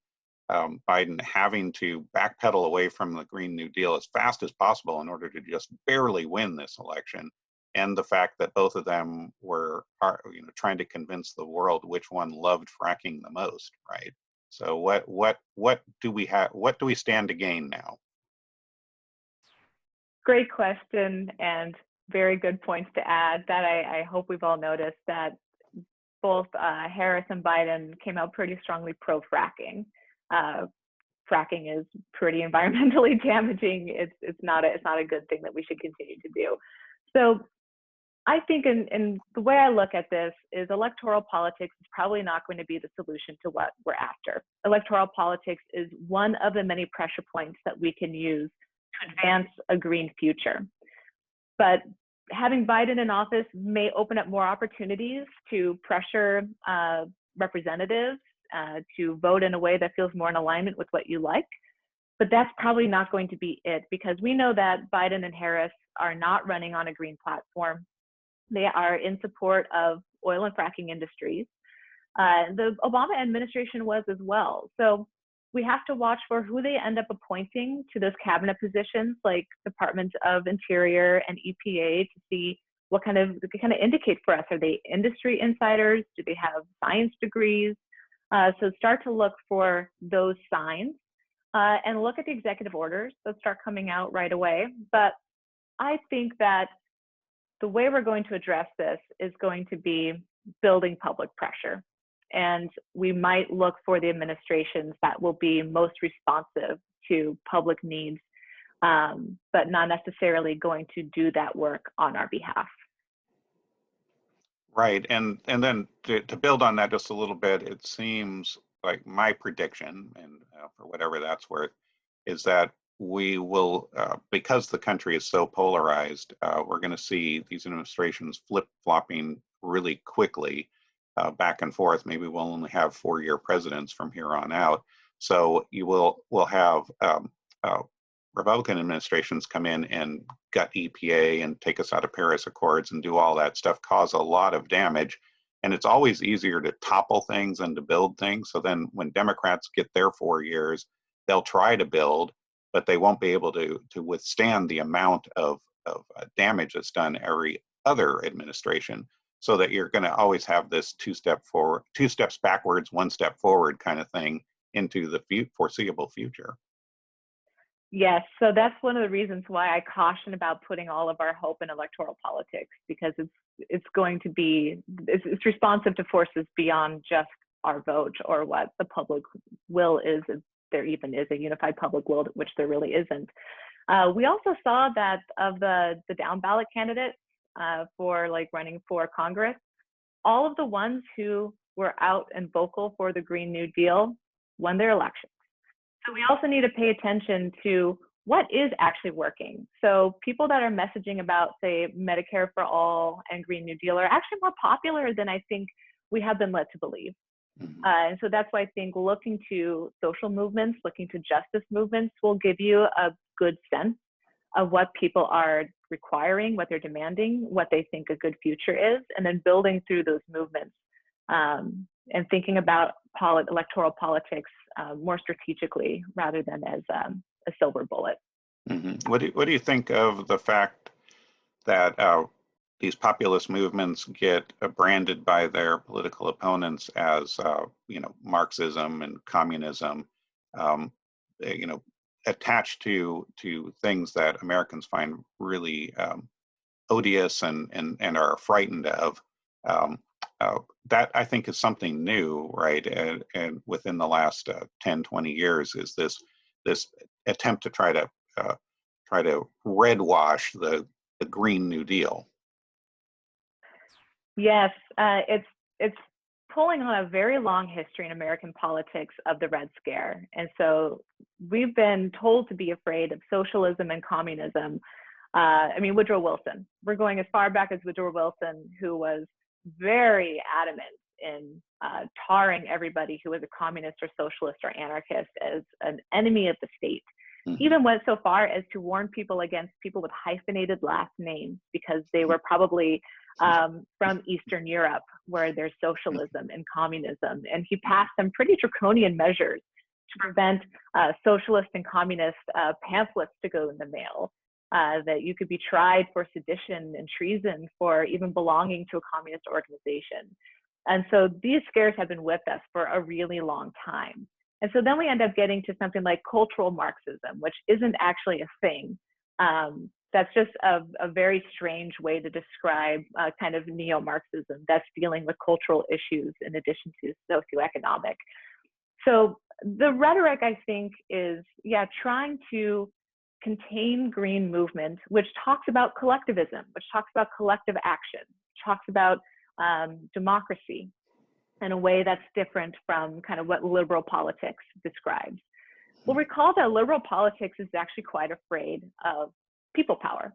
Biden having to backpedal away from the Green New Deal as fast as possible in order to just barely win this election. And the fact that both of them are trying to convince the world which one loved fracking the most, right? So what do we have? What do we stand to gain now? Great question, and very good points to add. That I hope we've all noticed that both Harris and Biden came out pretty strongly pro-fracking. Fracking is pretty environmentally damaging. It's not a good thing that we should continue to do. So I think in the way I look at this is electoral politics is probably not going to be the solution to what we're after. Electoral politics is one of the many pressure points that we can use to advance a green future. But having Biden in office may open up more opportunities to pressure representatives to vote in a way that feels more in alignment with what you like. But that's probably not going to be it, because we know that Biden and Harris are not running on a green platform. They are in support of oil and fracking industries. The Obama administration was as well. So we have to watch for who they end up appointing to those cabinet positions, like Department of Interior and EPA, to see what kind of indicate for us. Are they industry insiders? Do they have science degrees? So start to look for those signs and look at the executive orders that start coming out right away. But I think that the way we're going to address this is going to be building public pressure. And we might look for the administrations that will be most responsive to public needs, but not necessarily going to do that work on our behalf. Right, and then to build on that just a little bit, it seems like my prediction, and for whatever that's worth, is that we will, because the country is so polarized, we're going to see these administrations flip-flopping really quickly back and forth. Maybe we'll only have 4-year presidents from here on out. So we'll have Republican administrations come in and gut EPA and take us out of Paris Accords and do all that stuff, cause a lot of damage. And it's always easier to topple things than to build things. So then when Democrats get their 4 years, they'll try to build, but they won't be able to withstand the amount of damage that's done every other administration. So that you're going to always have this 2 steps backwards, 1 step forward kind of thing into the foreseeable future. Yes, so that's one of the reasons why I caution about putting all of our hope in electoral politics, because it's going to be, it's responsive to forces beyond just our vote or what the public will is, if there even is a unified public will, which there really isn't. We also saw that of the down ballot candidates for like running for Congress, all of the ones who were out and vocal for the Green New Deal won their elections. So we also need to pay attention to what is actually working. So people that are messaging about, say, Medicare for all and Green New Deal are actually more popular than I think we have been led to believe. And so that's why I think looking to social movements, looking to justice movements will give you a good sense of what people are requiring, what they're demanding, what they think a good future is, and then building through those movements and thinking about electoral politics more strategically rather than as a silver bullet. What do you think of the fact that these populist movements get branded by their political opponents as Marxism and communism, attached to things that Americans find really odious and are frightened of? That I think is something new, right? And within the last 10, 20 years is this attempt to try to red wash the Green New Deal. Yes, it's pulling on a very long history in American politics of the Red Scare. And so we've been told to be afraid of socialism and communism. Woodrow Wilson, we're going as far back as Woodrow Wilson, who was very adamant in tarring everybody who was a communist or socialist or anarchist as an enemy of the state. Mhm. even went so far as to warn people against people with hyphenated last names because they were probably from Eastern Europe, where there's socialism and communism. And he passed some pretty draconian measures to prevent socialist and communist pamphlets to go in the mail, that you could be tried for sedition and treason for even belonging to a communist organization. And so these scares have been with us for a really long time. And so then we end up getting to something like cultural Marxism, which isn't actually a thing. That's just a very strange way to describe kind of neo-Marxism that's dealing with cultural issues in addition to socioeconomic. So the rhetoric, I think, is, yeah, trying to contain green movement, which talks about collectivism, which talks about collective action, talks about democracy in a way that's different from kind of what liberal politics describes. Well, recall that liberal politics is actually quite afraid of people power.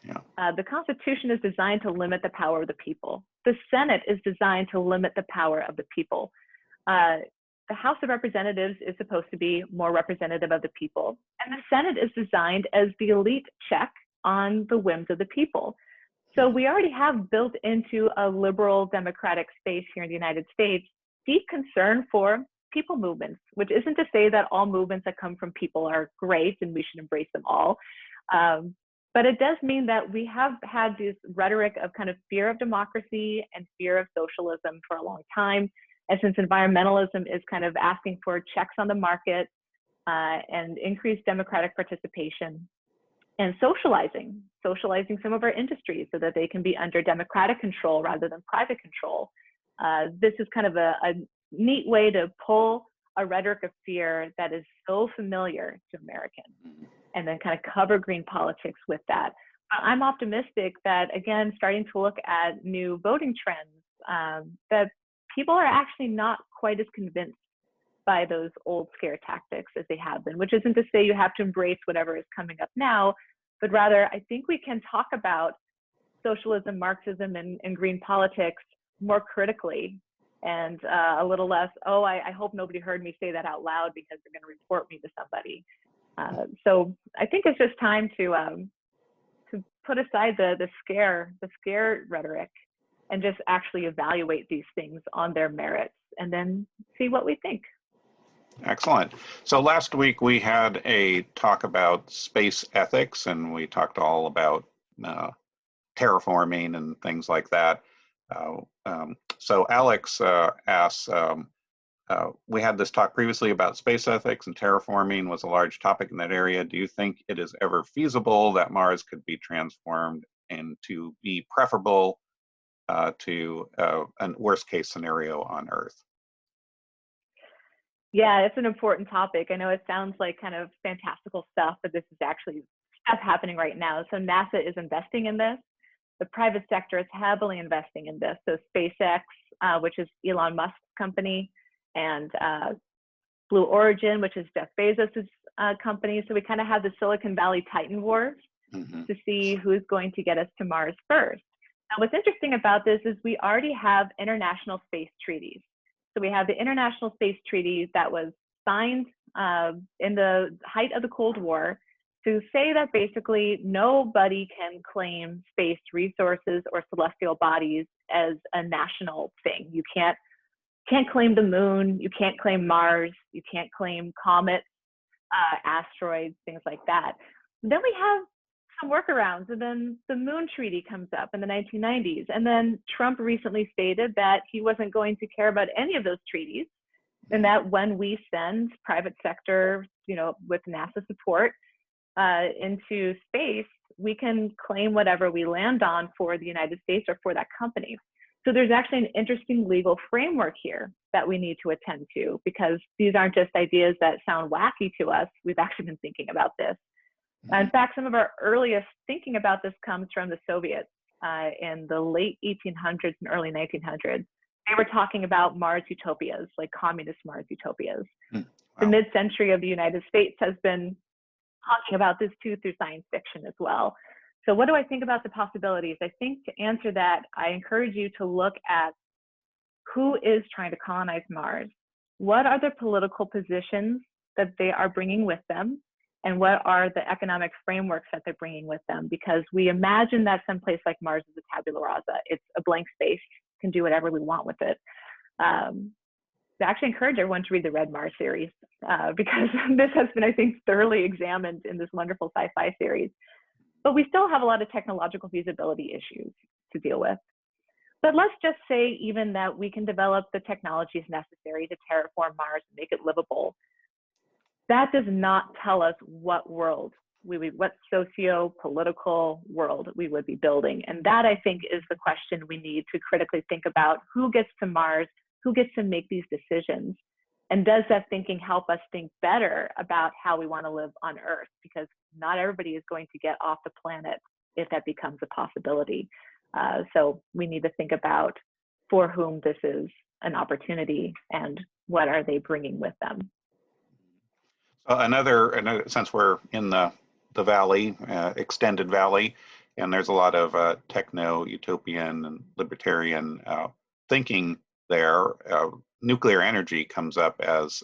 Yeah. The Constitution is designed to limit the power of the people. The Senate is designed to limit the power of the people. The House of Representatives is supposed to be more representative of the people. And the Senate is designed as the elite check on the whims of the people. So we already have built into a liberal democratic space here in the United States deep concern for people movements, which isn't to say that all movements that come from people are great and we should embrace them all. But it does mean that we have had this rhetoric of kind of fear of democracy and fear of socialism for a long time. And since environmentalism is kind of asking for checks on the market and increased democratic participation, and socializing some of our industries so that they can be under democratic control rather than private control. This is kind of a neat way to pull a rhetoric of fear that is so familiar to Americans and then kind of cover green politics with that. I'm optimistic that, again, starting to look at new voting trends, that people are actually not quite as convinced by those old scare tactics as they have been, which isn't to say you have to embrace whatever is coming up now, but rather I think we can talk about socialism, Marxism, and green politics more critically and a little less, oh, I hope nobody heard me say that out loud because they're going to report me to somebody. So I think it's just time to put aside the scare rhetoric and just actually evaluate these things on their merits and then see what we think. Excellent. So last week we had a talk about space ethics, and we talked all about terraforming and things like that. So Alex asks, we had this talk previously about space ethics, and terraforming was a large topic in that area. Do you think it is ever feasible that Mars could be transformed and to be preferable to a worst case scenario on Earth? Yeah, it's an important topic. I know it sounds like kind of fantastical stuff, but this is actually stuff happening right now. So NASA is investing in this. The private sector is heavily investing in this. So SpaceX, which is Elon Musk's company, and Blue Origin, which is Jeff Bezos's company. So we kind of have the Silicon Valley Titan Wars to see who's going to get us to Mars first. Now, what's interesting about this is we already have international space treaties. So we have the International Space Treaty that was signed in the height of the Cold War to say that basically nobody can claim space resources or celestial bodies as a national thing. You can't claim the moon, you can't claim Mars, you can't claim comets, asteroids, things like that. Then we have some workarounds, and then the Moon Treaty comes up in the 1990s, and then Trump recently stated that he wasn't going to care about any of those treaties, and that when we send private sector, with NASA support into space, we can claim whatever we land on for the United States or for that company. So there's actually an interesting legal framework here that we need to attend to, because these aren't just ideas that sound wacky to us. We've actually been thinking about this. In fact, some of our earliest thinking about this comes from the Soviets in the late 1800s and early 1900s. They were talking about Mars utopias, like communist Mars utopias. Wow. The mid-century of the United States has been talking about this too through science fiction as well. So what do I think about the possibilities? I think to answer that, I encourage you to look at who is trying to colonize Mars. What are the political positions that they are bringing with them? and what are the economic frameworks that they're bringing with them? Because we imagine that someplace like Mars is a tabula rasa. It's a blank space, can do whatever we want with it. I actually encourage everyone to read the Red Mars series because this has been, I think, thoroughly examined in this wonderful sci-fi series. But we still have a lot of technological feasibility issues to deal with. But let's just say even that we can develop the technologies necessary to terraform Mars and make it livable. That does not tell us what world what socio-political world we would be building. And that, I think, is the question we need to critically think about. Who gets to Mars? Who gets to make these decisions? And does that thinking help us think better about how we want to live on Earth? Because not everybody is going to get off the planet if that becomes a possibility. So we need to think about for whom this is an opportunity and what are they bringing with them. So another, since we're in the valley, extended valley, and there's a lot of techno-utopian and libertarian thinking there, nuclear energy comes up as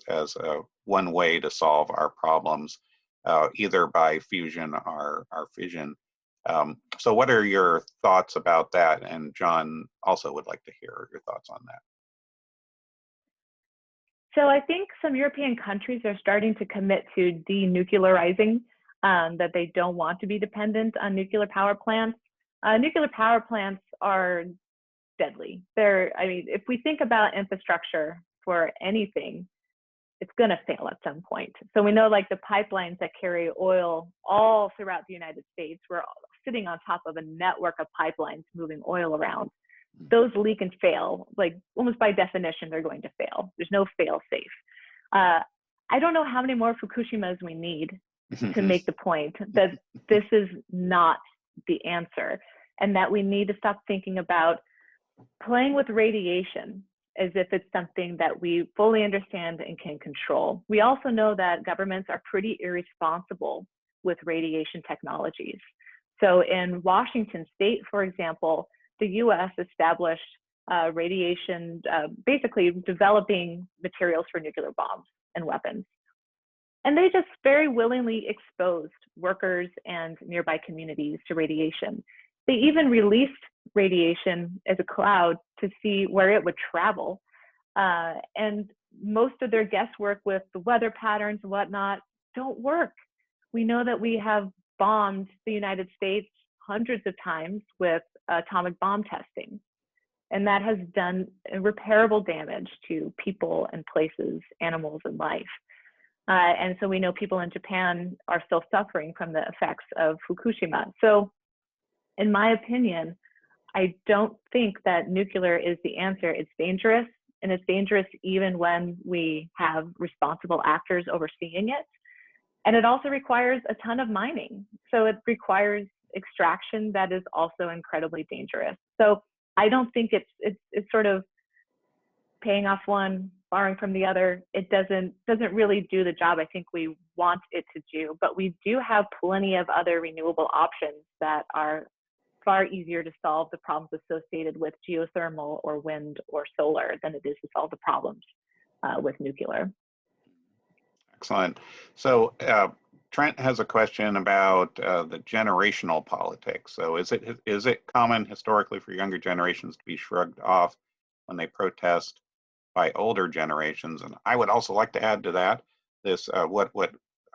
one way to solve our problems, either by fusion or fission. So what are your thoughts about that? And John also would like to hear your thoughts on that. So I think some European countries are starting to commit to denuclearizing, that they don't want to be dependent on nuclear power plants. Nuclear power plants are deadly. I mean, if we think about infrastructure for anything, it's going to fail at some point. So we know like the pipelines that carry oil all throughout the United States, we're sitting on top of a network of pipelines moving oil around. Those leak and fail, like almost by definition, they're going to fail. There's no fail safe. I don't know how many more Fukushimas we need to make the point that this is not the answer, and that we need to stop thinking about playing with radiation as if it's something that we fully understand and can control. We also know that governments are pretty irresponsible with radiation technologies. So in Washington State, for example, the US established radiation, basically developing materials for nuclear bombs and weapons. And they just very willingly exposed workers and nearby communities to radiation. They even released radiation as a cloud to see where it would travel. And most of their guesswork with the weather patterns and whatnot don't work. We know that we have bombed the United States hundreds of times with atomic bomb testing. And that has done irreparable damage to people and places, animals and life. And so we know people in Japan are still suffering from the effects of Fukushima. So in my opinion, I don't think that nuclear is the answer. It's dangerous, and it's dangerous even when we have responsible actors overseeing it. And it also requires a ton of mining. So it requires extraction that is also incredibly dangerous. So I don't think it's sort of paying off one, borrowing from the other. It doesn't really do the job I think we want it to do. But we do have plenty of other renewable options that are far easier to solve the problems associated with geothermal or wind or solar than it is to solve the problems with nuclear. Excellent. So Trent has a question about the generational politics. So is it common historically for younger generations to be shrugged off when they protest by older generations? And I would also like to add to that this what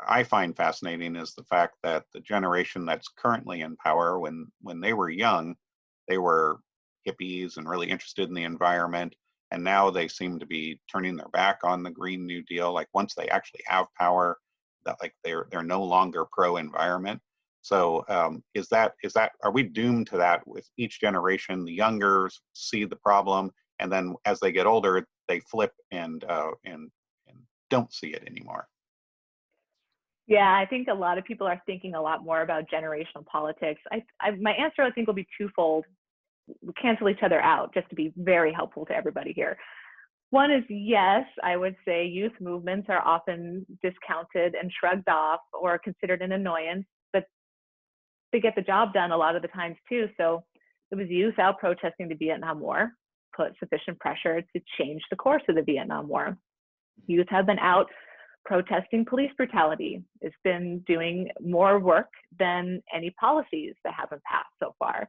I find fascinating is the fact that the generation that's currently in power, when they were young, they were hippies and really interested in the environment. And now they seem to be turning their back on the Green New Deal. Like once they actually have power, that like they're no longer pro-environment. So are we doomed to that with each generation? The younger see the problem, and then as they get older, they flip and don't see it anymore. Yeah, I think a lot of people are thinking a lot more about generational politics. My answer, I think, will be twofold. We cancel each other out just to be very helpful to everybody here. One is, yes, I would say youth movements are often discounted and shrugged off or considered an annoyance, but they get the job done a lot of the times too. So it was youth out protesting the Vietnam War, put sufficient pressure to change the course of the Vietnam War. Youth have been out protesting police brutality has been doing more work than any policies that have been passed so far.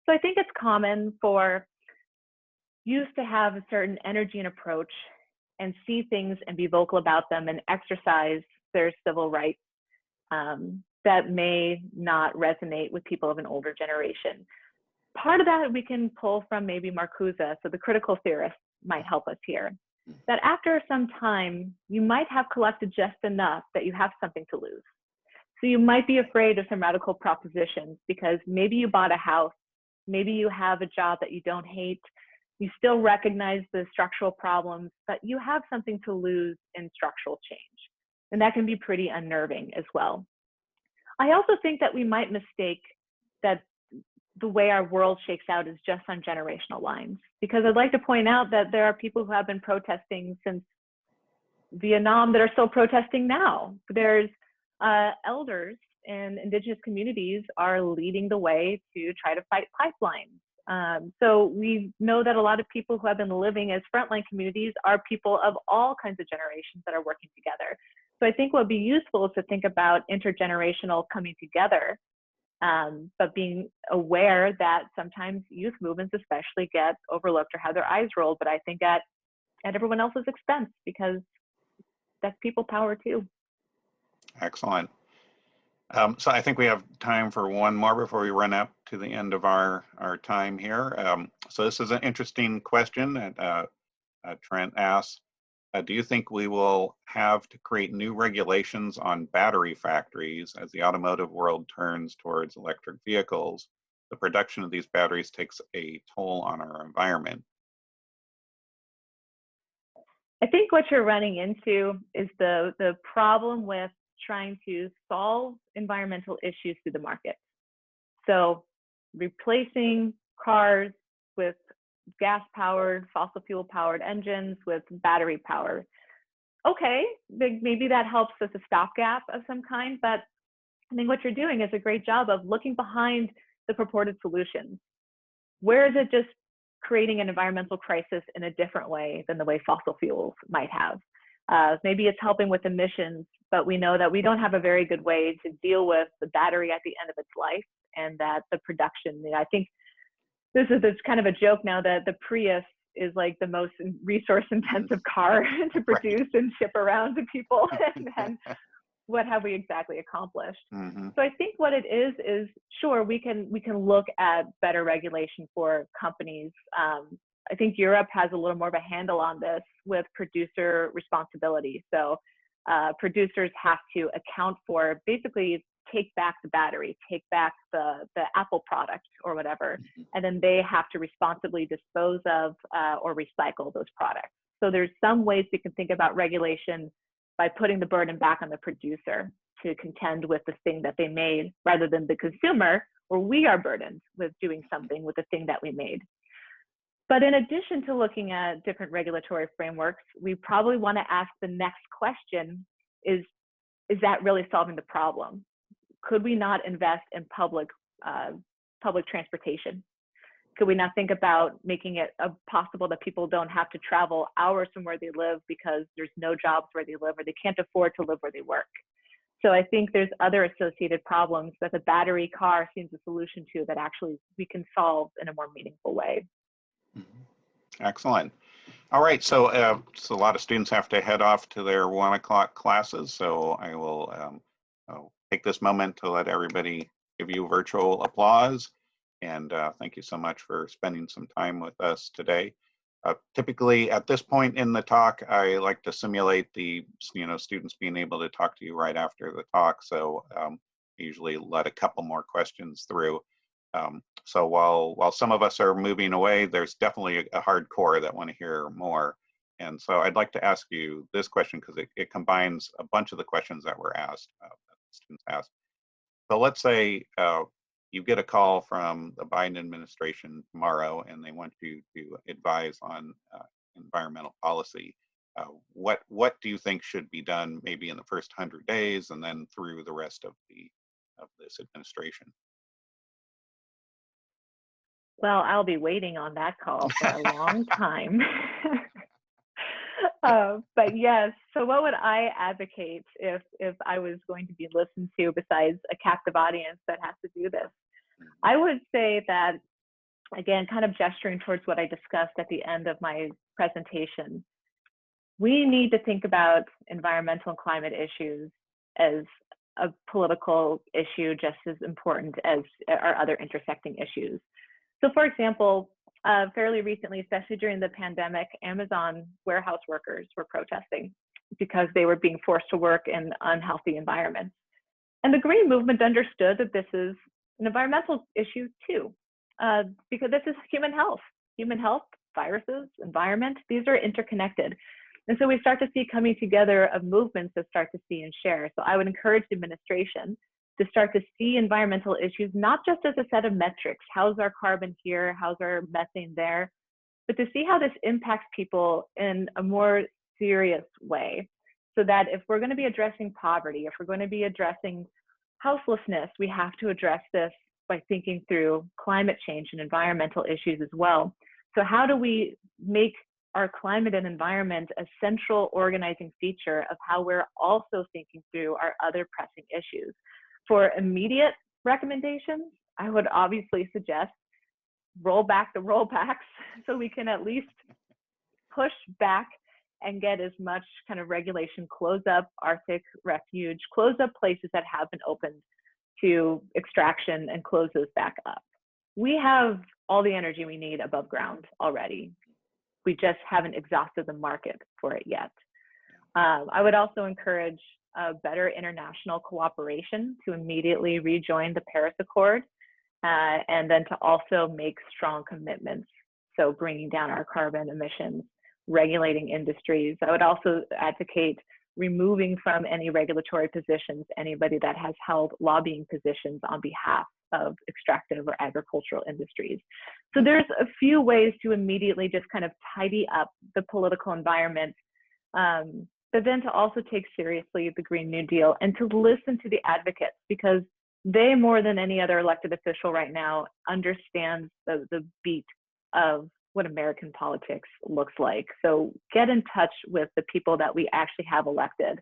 So I think it's common for youth to have a certain energy and approach and see things and be vocal about them and exercise their civil rights that may not resonate with people of an older generation. Part of that we can pull from maybe Marcuse, so the critical theorist might help us here. That after some time, you might have collected just enough that you have something to lose. So you might be afraid of some radical propositions because maybe you bought a house, maybe you have a job that you don't hate, you still recognize the structural problems, but you have something to lose in structural change. And that can be pretty unnerving as well. I also think that we might mistake that the way our world shakes out is just on generational lines, because I'd like to point out that there are people who have been protesting since Vietnam that are still protesting now. There's elders and indigenous communities are leading the way to try to fight pipelines. So we know that a lot of people who have been living as frontline communities are people of all kinds of generations that are working together. So I think what would be useful is to think about intergenerational coming together, but being aware that sometimes youth movements especially get overlooked or have their eyes rolled, but I think at everyone else's expense, because that's people power too. Excellent. So I think we have time for one more before we run up to the end of our time here. So this is an interesting question that Trent asks. Do you think we will have to create new regulations on battery factories as the automotive world turns towards electric vehicles? The production of these batteries takes a toll on our environment. I think what you're running into is the problem with trying to solve environmental issues through the market. So replacing cars with gas-powered, fossil fuel-powered engines with battery power. Okay, maybe that helps as a stopgap of some kind, but I think what you're doing is a great job of looking behind the purported solutions. Where is it just creating an environmental crisis in a different way than the way fossil fuels might have? Maybe it's helping with emissions, but we know that we don't have a very good way to deal with the battery at the end of its life, and that the production, I think this is kind of a joke now that the Prius is like the most resource intensive car to produce and ship around to people. And then what have we exactly accomplished? So I think what it is sure, we can look at better regulation for companies. I think Europe has a little more of a handle on this with producer responsibility. So producers have to account for, basically take back the battery, take back the Apple product or whatever, and then they have to responsibly dispose of or recycle those products. So there's some ways we can think about regulation by putting the burden back on the producer to contend with the thing that they made, rather than the consumer, where we are burdened with doing something with the thing that we made. But in addition to looking at different regulatory frameworks, we probably want to ask the next question, is that really solving the problem? Could we not invest in public transportation? Could we not think about making it possible that people don't have to travel hours from where they live because there's no jobs where they live, or they can't afford to live where they work? So I think there's other associated problems that the battery car seems a solution to, that actually we can solve in a more meaningful way. Excellent. All right, so so a lot of students have to head off to their 1 o'clock classes, so I will I'll take this moment to let everybody give you virtual applause. And thank you so much for spending some time with us today. Typically at this point in the talk, I like to simulate the students being able to talk to you right after the talk. So I usually let a couple more questions through. So while some of us are moving away, there's definitely a hardcore that want to hear more. And so I'd like to ask you this question, because it combines a bunch of the questions that were asked, that students asked. So let's say you get a call from the Biden administration tomorrow, and they want you to advise on environmental policy. What do you think should be done, maybe in the first 100 days, and then through the rest of this administration? Well, I'll be waiting on that call for a long time. But yes, so what would I advocate if I was going to be listened to besides a captive audience that has to do this? I would say that, again, kind of gesturing towards what I discussed at the end of my presentation, we need to think about environmental and climate issues as a political issue just as important as our other intersecting issues. So for example, fairly recently, especially during the pandemic, Amazon warehouse workers were protesting because they were being forced to work in unhealthy environments. And the Green Movement understood that this is an environmental issue too, because this is human health, viruses, environment, these are interconnected. And so we start to see coming together of movements that start to see and share. So I would encourage the administration to start to see environmental issues, not just as a set of metrics, how's our carbon here, how's our methane there, but to see how this impacts people in a more serious way. So that if we're going to be addressing poverty, if we're going to be addressing houselessness, we have to address this by thinking through climate change and environmental issues as well. So how do we make our climate and environment a central organizing feature of how we're also thinking through our other pressing issues? For immediate recommendations, I would obviously suggest roll back the rollbacks so we can at least push back and get as much kind of regulation, close up Arctic refuge, close up places that have been opened to extraction and close those back up. We have all the energy we need above ground already. We just haven't exhausted the market for it yet. I would also encourage better international cooperation to immediately rejoin the Paris Accord, and then to also make strong commitments. So bringing down our carbon emissions, regulating industries. I would also advocate removing from any regulatory positions anybody that has held lobbying positions on behalf of extractive or agricultural industries. So there's a few ways to immediately just kind of tidy up the political environment, but then to also take seriously the Green New Deal and to listen to the advocates, because they, more than any other elected official right now, understands the beat of what American politics looks like. So get in touch with the people that we actually have elected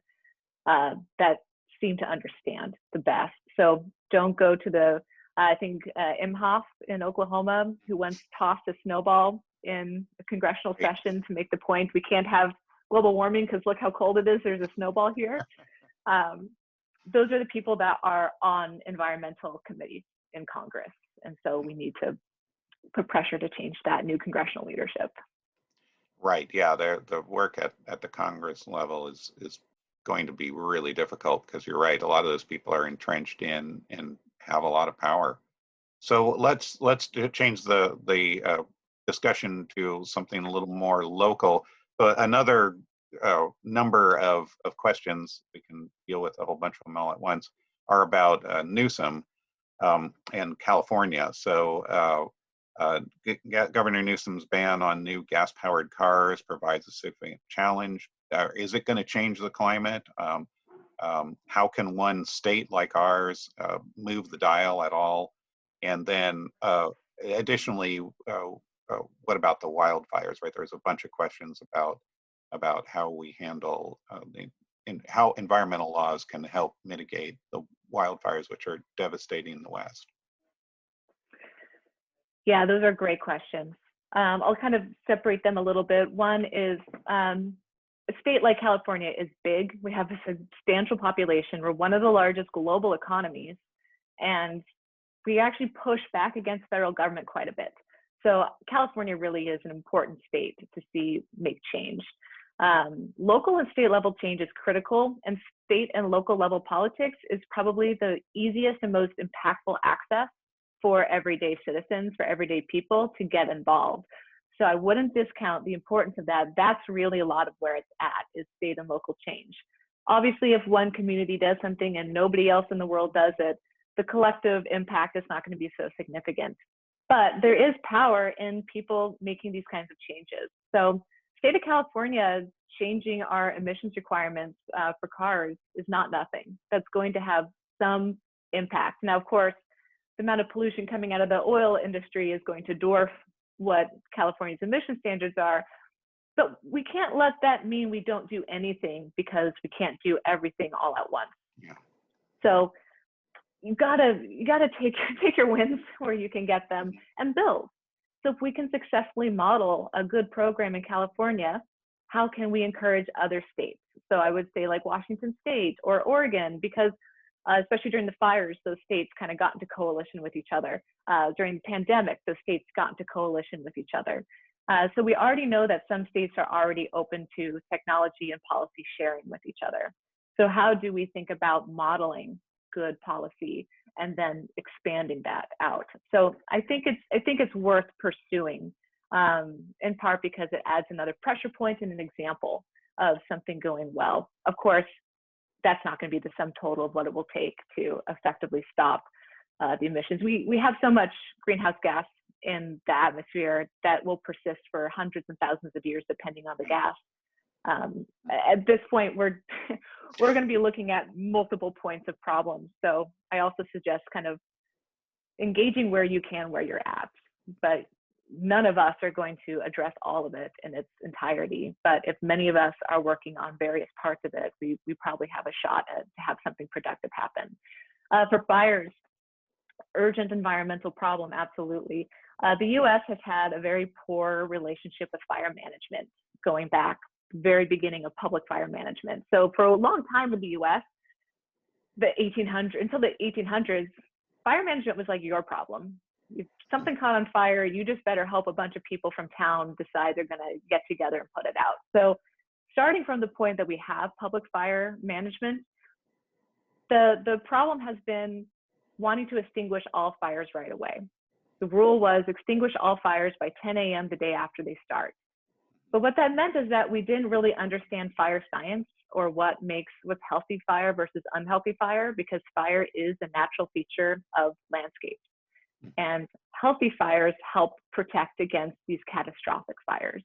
that seem to understand the best. So don't go to the, I think Imhoff in Oklahoma, who once tossed a snowball in a congressional session to make the point, we can't have global warming because look how cold it is, there's a snowball here. Those are the people that are on environmental committees in Congress. And so we need to put pressure to change that new congressional leadership. Right. Yeah. The work at the Congress level is going to be really difficult because you're right. A lot of those people are entrenched in and have a lot of power. So let's change the discussion to something a little more local. But another number of questions, we can deal with a whole bunch of them all at once, are about Newsom and California. So Governor Newsom's ban on new gas-powered cars provides a significant challenge. Is it going to change the climate? How can one state like ours move the dial at all? And then additionally, what about the wildfires, right? There's a bunch of questions about how we handle how environmental laws can help mitigate the wildfires, which are devastating the West. Yeah, those are great questions. I'll kind of separate them a little bit. One is a state like California is big. We have a substantial population. We're one of the largest global economies, and we actually push back against federal government quite a bit. So California really is an important state to see make change. Local and state level change is critical, and state and local level politics is probably the easiest and most impactful access for everyday citizens, for everyday people to get involved. So I wouldn't discount the importance of that. That's really a lot of where it's at, is state and local change. Obviously, if one community does something and nobody else in the world does it, the collective impact is not going to be so significant. But there is power in people making these kinds of changes. So state of California changing our emissions requirements for cars is not nothing. That's going to have some impact. Now, of course, the amount of pollution coming out of the oil industry is going to dwarf what California's emission standards are. But we can't let that mean we don't do anything because we can't do everything all at once. Yeah. So you gotta take your wins where you can get them and build. So if we can successfully model a good program in California, how can we encourage other states? So I would say like Washington State or Oregon, because especially during the fires, those states kind of got into coalition with each other. During the pandemic, those states got into coalition with each other. So we already know that some states are already open to technology and policy sharing with each other. So how do we think about modeling good policy and then expanding that out? So I think it's worth pursuing, in part because it adds another pressure point and an example of something going well. Of course, that's not going to be the sum total of what it will take to effectively stop the emissions. We have so much greenhouse gas in the atmosphere that will persist for hundreds and thousands of years, depending on the gas. At this point, we're going to be looking at multiple points of problems. So I also suggest kind of engaging where you can, where you're at. But none of us are going to address all of it in its entirety. But if many of us are working on various parts of it, we probably have a shot to have something productive happen. For fires, urgent environmental problem, absolutely. The US has had a very poor relationship with fire management going back very beginning of public fire management. So for a long time in the US, until the 1800s, fire management was like your problem. If something caught on fire, you just better help a bunch of people from town decide they're going to get together and put it out. So starting from the point that we have public fire management, the problem has been wanting to extinguish all fires right away. The rule was extinguish all fires by 10 a.m. the day after they start. But what that meant is that we didn't really understand fire science or what's healthy fire versus unhealthy fire, because fire is a natural feature of landscapes. And healthy fires help protect against these catastrophic fires.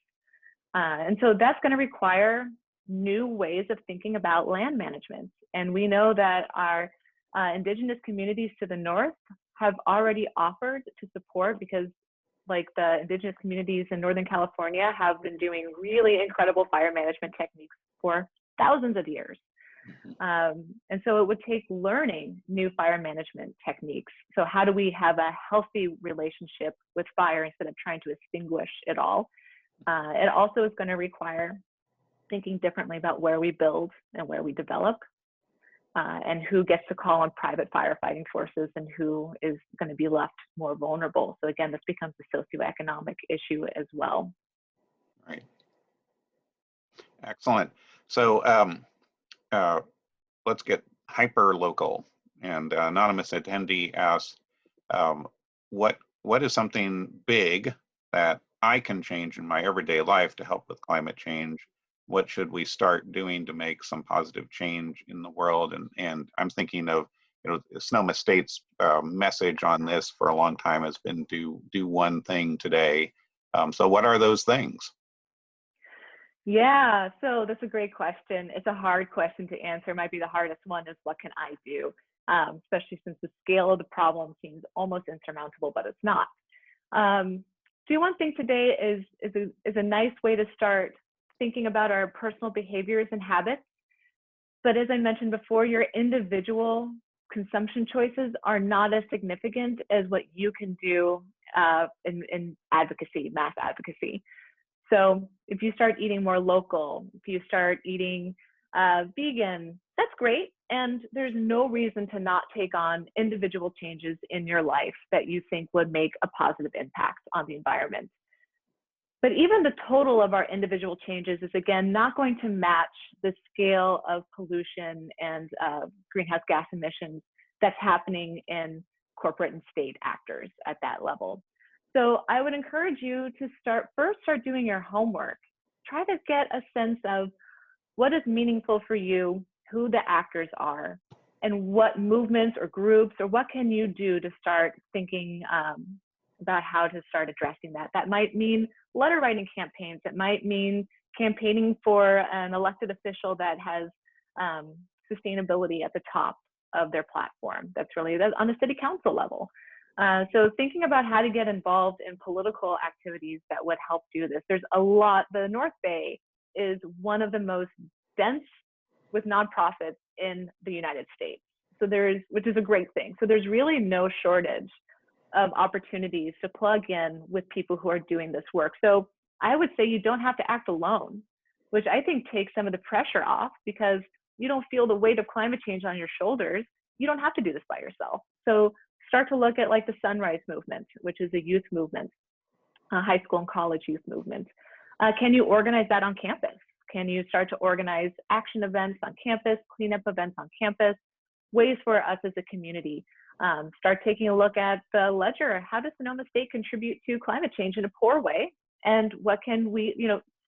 And so that's going to require new ways of thinking about land management. And we know that our indigenous communities to the north have already offered to support, because like the indigenous communities in Northern California have been doing really incredible fire management techniques for thousands of years. And so it would take learning new fire management techniques. So how do we have a healthy relationship with fire instead of trying to extinguish it all? It also is going to require thinking differently about where we build and where we develop, and who gets to call on private firefighting forces and who is going to be left more vulnerable. So again, this becomes a socioeconomic issue as well. Right. Excellent. So let's get hyper local. And anonymous attendee asks, what is something big that I can change in my everyday life to help with climate change? What should we start doing to make some positive change in the world? And I'm thinking of, Sonoma State's message on this for a long time has been do one thing today. So what are those things? Yeah, so that's a great question. It's a hard question to answer. It might be the hardest one is what can I do? Especially since the scale of the problem seems almost insurmountable, but it's not. Do one thing today is a nice way to start thinking about our personal behaviors and habits. But as I mentioned before, your individual consumption choices are not as significant as what you can do in advocacy, mass advocacy. So if you start eating more local, if you start eating vegan, that's great. And there's no reason to not take on individual changes in your life that you think would make a positive impact on the environment. But even the total of our individual changes is, again, not going to match the scale of pollution and greenhouse gas emissions that's happening in corporate and state actors at that level. So I would encourage you to start doing your homework. Try to get a sense of what is meaningful for you, who the actors are, and what movements or groups or what can you do to start thinking about how to start addressing that. That might mean letter writing campaigns. It might mean campaigning for an elected official that has sustainability at the top of their platform. That's on the city council level. So thinking about how to get involved in political activities that would help do this. There's a lot. The North Bay is one of the most dense with nonprofits in the United States. So which is a great thing. So there's really no shortage of opportunities to plug in with people who are doing this work. So I would say you don't have to act alone, which I think takes some of the pressure off, because you don't feel the weight of climate change on your shoulders. You don't have to do this by yourself. So start to look at like the Sunrise Movement, which is a youth movement, a high school and college youth movement. Can you organize that on campus? Can you start to organize action events on campus, cleanup events on campus, ways for us as a community? Start taking a look at the ledger. How does Sonoma State contribute to climate change in a poor way? And what can we,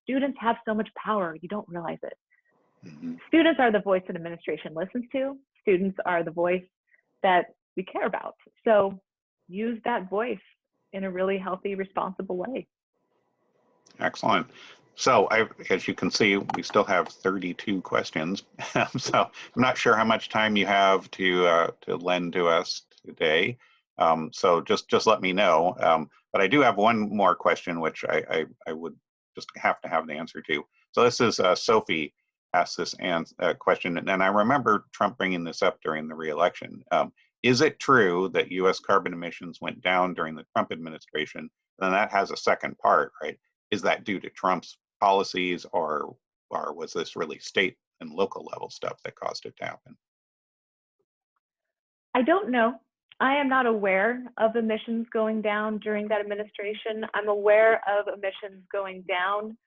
students have so much power, you don't realize it. Mm-hmm. Students are the voice that administration listens to. Students are the voice that we care about. So use that voice in a really healthy, responsible way. Excellent. So as you can see, we still have 32 questions. So I'm not sure how much time you have to lend to us today. So just let me know. But I do have one more question, which I would just have to have the answer to. So this is Sophie asked this question, and I remember Trump bringing this up during the re-election. Is it true that U.S. carbon emissions went down during the Trump administration? And that has a second part, right? Is that due to Trump's policies, or was this really state and local level stuff that caused it to happen? I don't know. I am not aware of emissions going down during that administration. I'm aware of emissions going down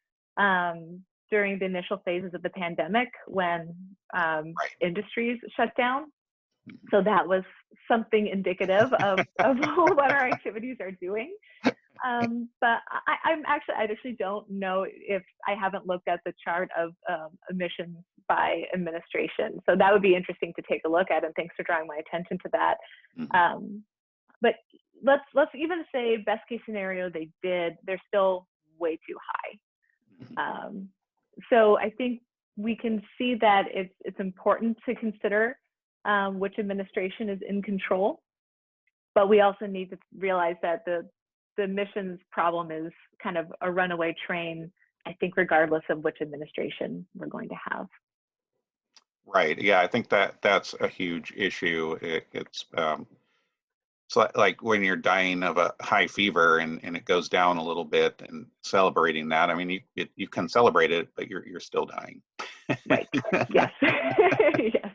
during the initial phases of the pandemic when industries shut down. So that was something indicative of what our activities are doing. But I actually don't know, if I haven't looked at the chart of emissions by administration. So that would be interesting to take a look at, and thanks for drawing my attention to that. Mm-hmm. But let's even say best case scenario, they're still way too high. Mm-hmm. So I think we can see that it's important to consider which administration is in control, but we also need to realize that the emissions problem is kind of a runaway train, I think, regardless of which administration we're going to have. Right. Yeah, I think that's a huge issue. It's like when you're dying of a high fever and it goes down a little bit, and celebrating that. I mean, you can celebrate it, but you're still dying. Right. Yes. Yes.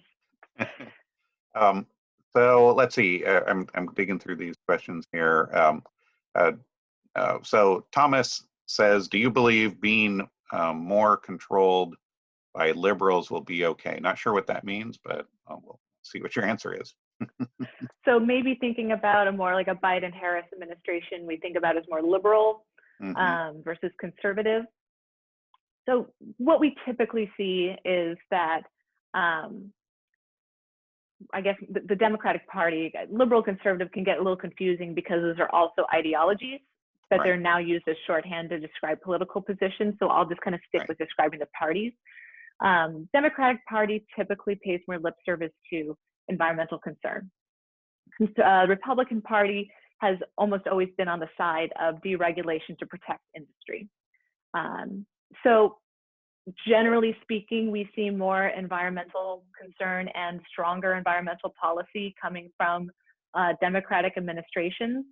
So let's see. I'm digging through these questions here. So Thomas says, do you believe being more controlled by liberals will be okay? Not sure what that means, but we'll see what your answer is. So maybe thinking about a more like a Biden-Harris administration, we think about as more liberal versus conservative. So what we typically see is that I guess the Democratic Party, liberal conservative, can get a little confusing because those are also ideologies that they're now used as shorthand to describe political positions. So I'll just kind of stick with describing the parties. Democratic Party typically pays more lip service to environmental concern. Republican Party has almost always been on the side of deregulation to protect industry. So generally speaking, we see more environmental concern and stronger environmental policy coming from Democratic administrations.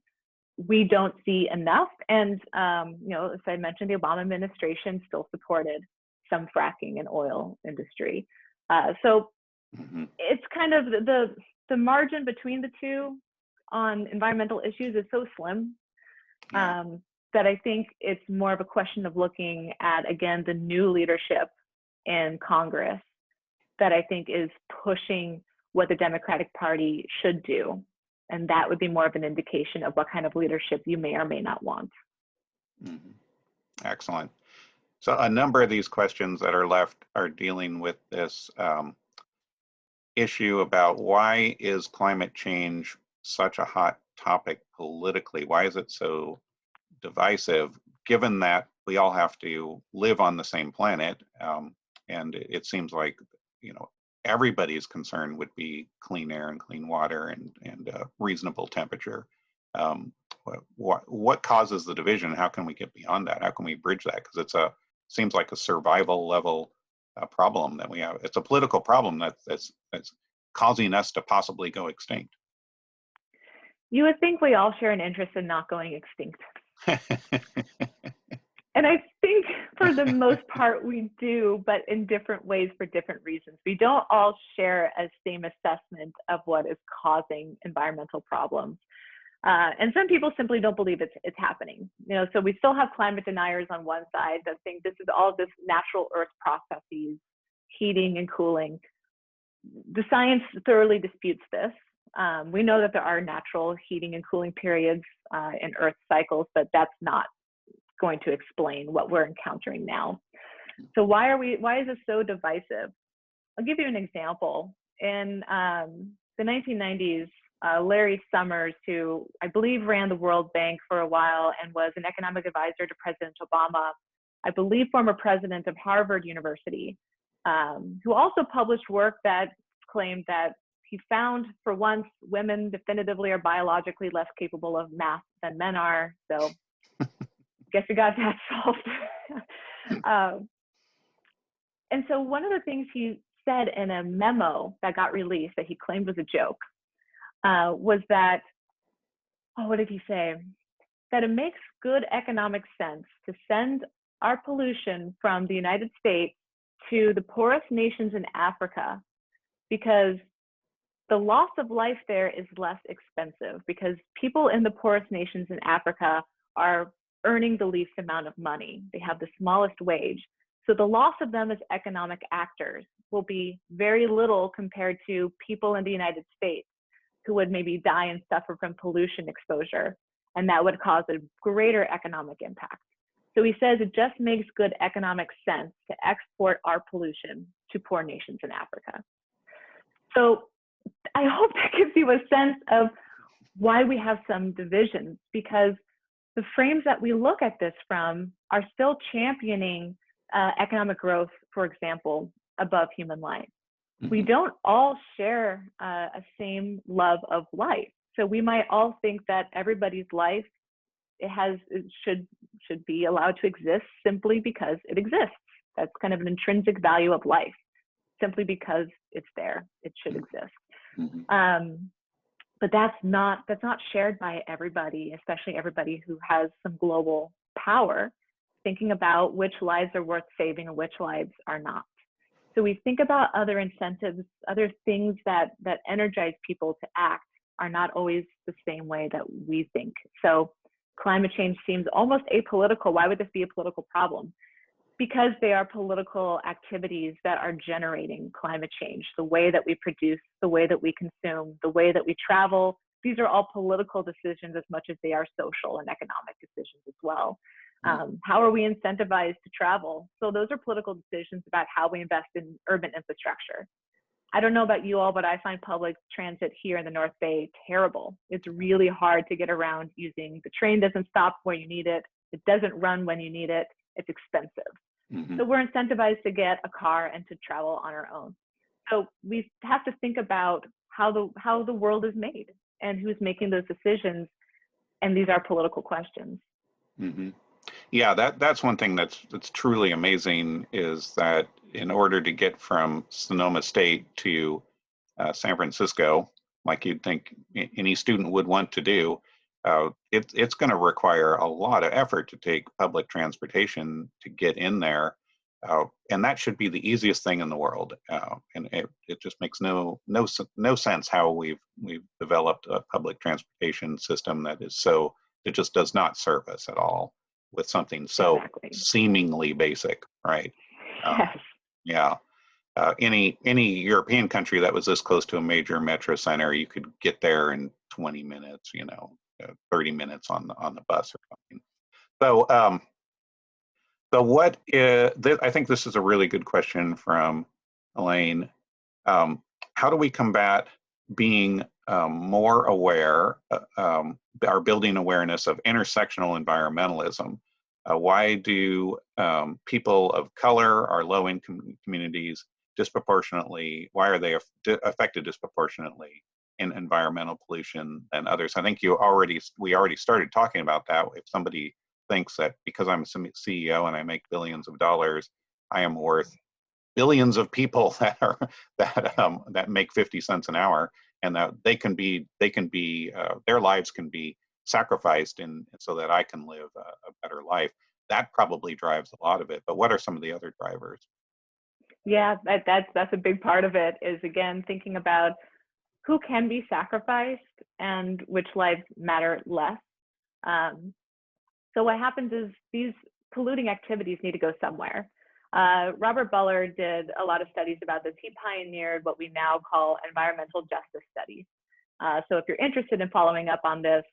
We don't see enough. And, as I mentioned, the Obama administration still supported some fracking and oil industry. So it's kind of the margin between the two on environmental issues is so slim that I think it's more of a question of looking at, again, the new leadership in Congress that I think is pushing what the Democratic Party should do. And that would be more of an indication of what kind of leadership you may or may not want. Excellent. So a number of these questions that are left are dealing with this issue about why is climate change such a hot topic politically? Why is it so divisive, given that we all have to live on the same planet? And it seems like, everybody's concern would be clean air and clean water and reasonable temperature. Um, what causes the division? How can we get beyond that? How can we bridge that? Because seems like a survival level problem that we have. It's a political problem that's causing us to possibly go extinct. You would think we all share an interest in not going extinct. And I think for the most part we do, but in different ways for different reasons. We don't all share a same assessment of what is causing environmental problems. And some people simply don't believe it's happening. So we still have climate deniers on one side that think this is all this natural earth processes, heating and cooling. The science thoroughly disputes this. We know that there are natural heating and cooling periods in earth cycles, but that's not going to explain what we're encountering now. So why is this so divisive? I'll give you an example. In the 1990s, Larry Summers, who I believe ran the World Bank for a while and was an economic advisor to President Obama, I believe former president of Harvard University, who also published work that claimed that he found, for once, women definitively are biologically less capable of math than men are. So guess we got that solved. And so one of the things he said in a memo that got released that he claimed was a joke was that, what did he say? That it makes good economic sense to send our pollution from the United States to the poorest nations in Africa because the loss of life there is less expensive because people in the poorest nations in Africa are earning the least amount of money. They have the smallest wage. So the loss of them as economic actors will be very little compared to people in the United States who would maybe die and suffer from pollution exposure. And that would cause a greater economic impact. So he says it just makes good economic sense to export our pollution to poor nations in Africa. So I hope that gives you a sense of why we have some divisions, because the frames that we look at this from are still championing economic growth, for example, above human life. We don't all share a same love of life. So we might all think that everybody's life should be allowed to exist simply because it exists. That's kind of an intrinsic value of life. Simply because it's there, it should exist. But that's not shared by everybody, especially everybody who has some global power, thinking about which lives are worth saving and which lives are not. So we think about other incentives, other things that energize people to act are not always the same way that we think. So climate change seems almost apolitical. Why would this be a political problem? Because they are political activities that are generating climate change. The way that we produce, the way that we consume, the way that we travel, these are all political decisions as much as they are social and economic decisions as well. How are we incentivized to travel? So those are political decisions about how we invest in urban infrastructure. I don't know about you all, but I find public transit here in the North Bay terrible. It's really hard to get around using. The train doesn't stop where you need it. It doesn't run when you need it. It's expensive. So we're incentivized to get a car and to travel on our own. So we have to think about how the world is made and who's making those decisions. And these are political questions. Yeah, that's one thing that's truly amazing is that in order to get from Sonoma State to San Francisco, like you'd think any student would want to do, it's going to require a lot of effort to take public transportation to get in there. And that should be the easiest thing in the world. And it just makes no sense how we've developed a public transportation system that just does not serve us at all with something so seemingly basic, right? Yes. Yeah. Any European country that was this close to a major metro center, you could get there in 20 minutes, 30 minutes on the bus or something. So what is, I think this is a really good question from Elaine. How do we combat being more aware, our building awareness of intersectional environmentalism? Why do people of color, our low-income communities, why are they affected disproportionately? in environmental pollution than others. I think we already started talking about that. If somebody thinks that because I'm a CEO and I make billions of dollars, I am worth billions of people that make 50 cents an hour, and that their lives can be sacrificed so that I can live a better life. That probably drives a lot of it. But what are some of the other drivers? Yeah, that's a big part of it, is again thinking about who can be sacrificed and which lives matter less. So what happens is these polluting activities need to go somewhere. Robert Bullard did a lot of studies about this. He pioneered what we now call environmental justice studies. So if you're interested in following up on this,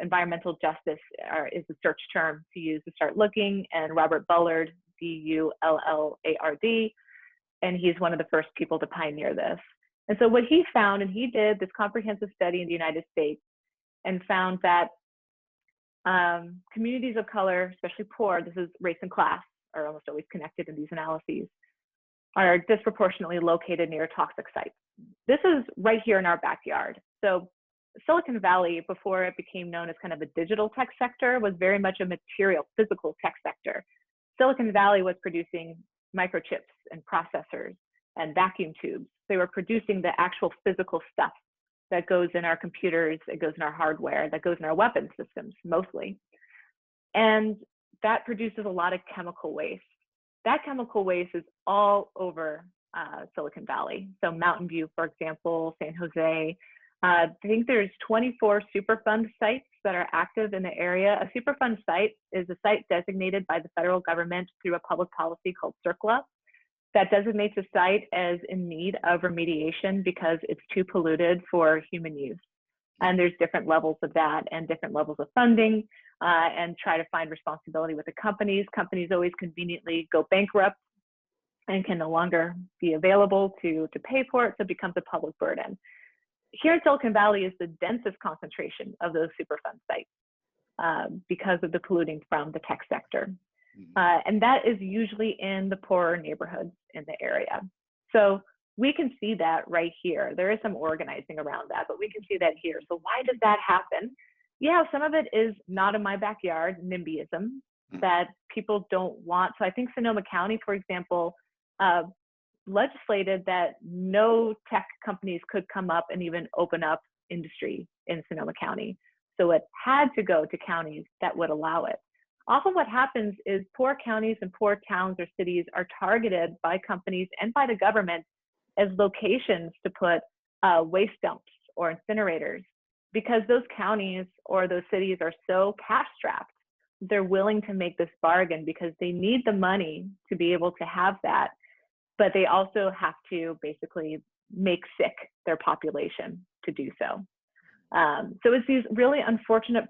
environmental justice is a search term to use to start looking, and Robert Bullard, Bullard, and he's one of the first people to pioneer this. And so what he found, and he did this comprehensive study in the United States and found that communities of color, especially poor, this is race and class, are almost always connected in these analyses, are disproportionately located near toxic sites. This is right here in our backyard. So Silicon Valley, before it became known as kind of a digital tech sector, was very much a material, physical tech sector. Silicon Valley was producing microchips and processors and vacuum tubes. They were producing the actual physical stuff that goes in our computers, it goes in our hardware, that goes in our weapon systems mostly. And that produces a lot of chemical waste. That chemical waste is all over Silicon Valley. So Mountain View, for example, San Jose. I think there's 24 Superfund sites that are active in the area. A Superfund site is a site designated by the federal government through a public policy called CERCLA that designates a site as in need of remediation because it's too polluted for human use. And there's different levels of that and different levels of funding, and try to find responsibility with the companies. Companies always conveniently go bankrupt and can no longer be available to pay for it, so it becomes a public burden. Here in Silicon Valley is the densest concentration of those Superfund sites because of the polluting from the tech sector. And that is usually in the poorer neighborhoods in the area. So we can see that right here. There is some organizing around that, but we can see that here. So why does that happen? Yeah, some of it is not in my backyard, NIMBYism, that people don't want. So I think Sonoma County, for example, legislated that no tech companies could come up and even open up industry in Sonoma County. So it had to go to counties that would allow it. Often what happens is poor counties and poor towns or cities are targeted by companies and by the government as locations to put waste dumps or incinerators, because those counties or those cities are so cash strapped, they're willing to make this bargain because they need the money to be able to have that, but they also have to basically make sick their population to do so. So it's these really unfortunate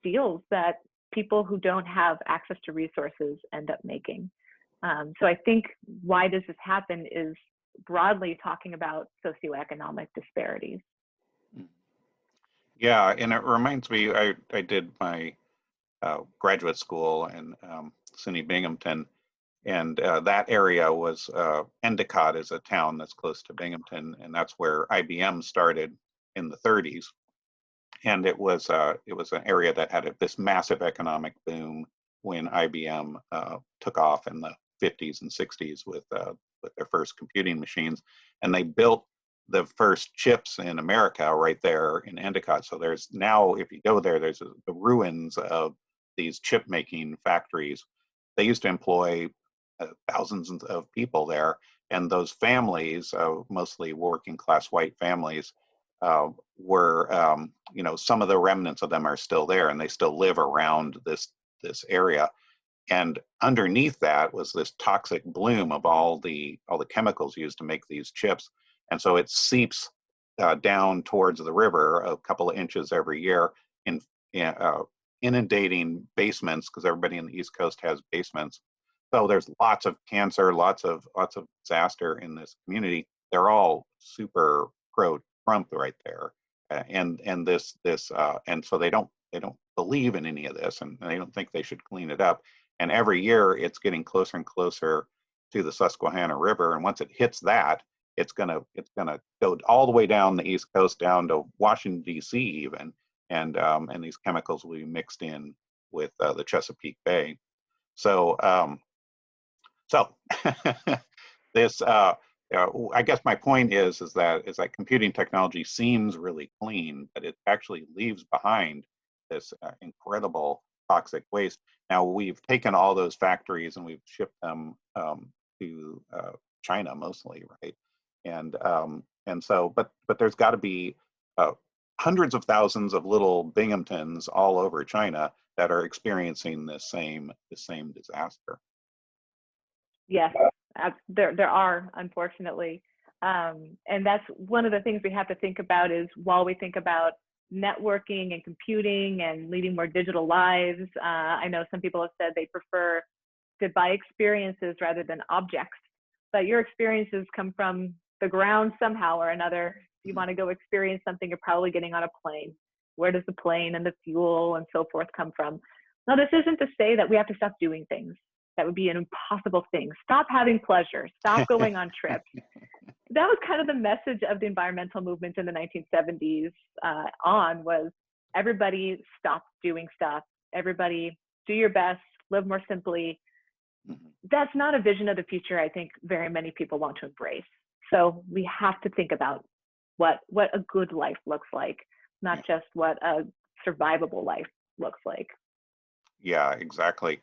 deals that people who don't have access to resources end up making. So I think why does this happen is broadly talking about socioeconomic disparities. Yeah, and it reminds me, I did my graduate school in SUNY Binghamton, and that area was, Endicott is a town that's close to Binghamton, and that's where IBM started in the 30s. And it was an area that had this massive economic boom when IBM took off in the 50s and 60s with their first computing machines, and they built the first chips in America right there in Endicott. So there's now, if you go there, there's the ruins of these chip making factories. They used to employ thousands of people there, and those families, mostly working class white families, were, some of the remnants of them are still there, and they still live around this area. And underneath that was this toxic bloom of all the chemicals used to make these chips, and so it seeps down towards the river a couple of inches every year, in inundating basements, because everybody in the East Coast has basements. So there's lots of cancer, lots of disaster in this community. They're all super pro-Trump right there, and so they don't believe in any of this, and they don't think they should clean it up. And every year it's getting closer and closer to the Susquehanna River, and once it hits that, it's gonna go all the way down the East Coast, down to Washington D.C. even, and these chemicals will be mixed in with the Chesapeake Bay. So so this I guess my point is that computing technology seems really clean, but it actually leaves behind this incredible toxic waste. Now we've taken all those factories and we've shipped them to China mostly, right? And so, but there's got to be uh, hundreds of thousands of little Binghamtons all over China that are experiencing the same disaster. Yes, there are, unfortunately. And that's one of the things we have to think about is while we think about networking and computing and leading more digital lives, I know some people have said they prefer to buy experiences rather than objects, but your experiences come from the ground somehow or another. If you want to go experience something, you're probably getting on a plane. Where does the plane and the fuel and so forth come from? Now, this isn't to say that we have to stop doing things. That would be an impossible thing. Stop having pleasure. Stop going on trips. That was kind of the message of the environmental movement in the 1970s was everybody stop doing stuff. Everybody do your best, live more simply. That's not a vision of the future I think very many people want to embrace. So we have to think about what a good life looks like, not just what a survivable life looks like. Yeah, exactly.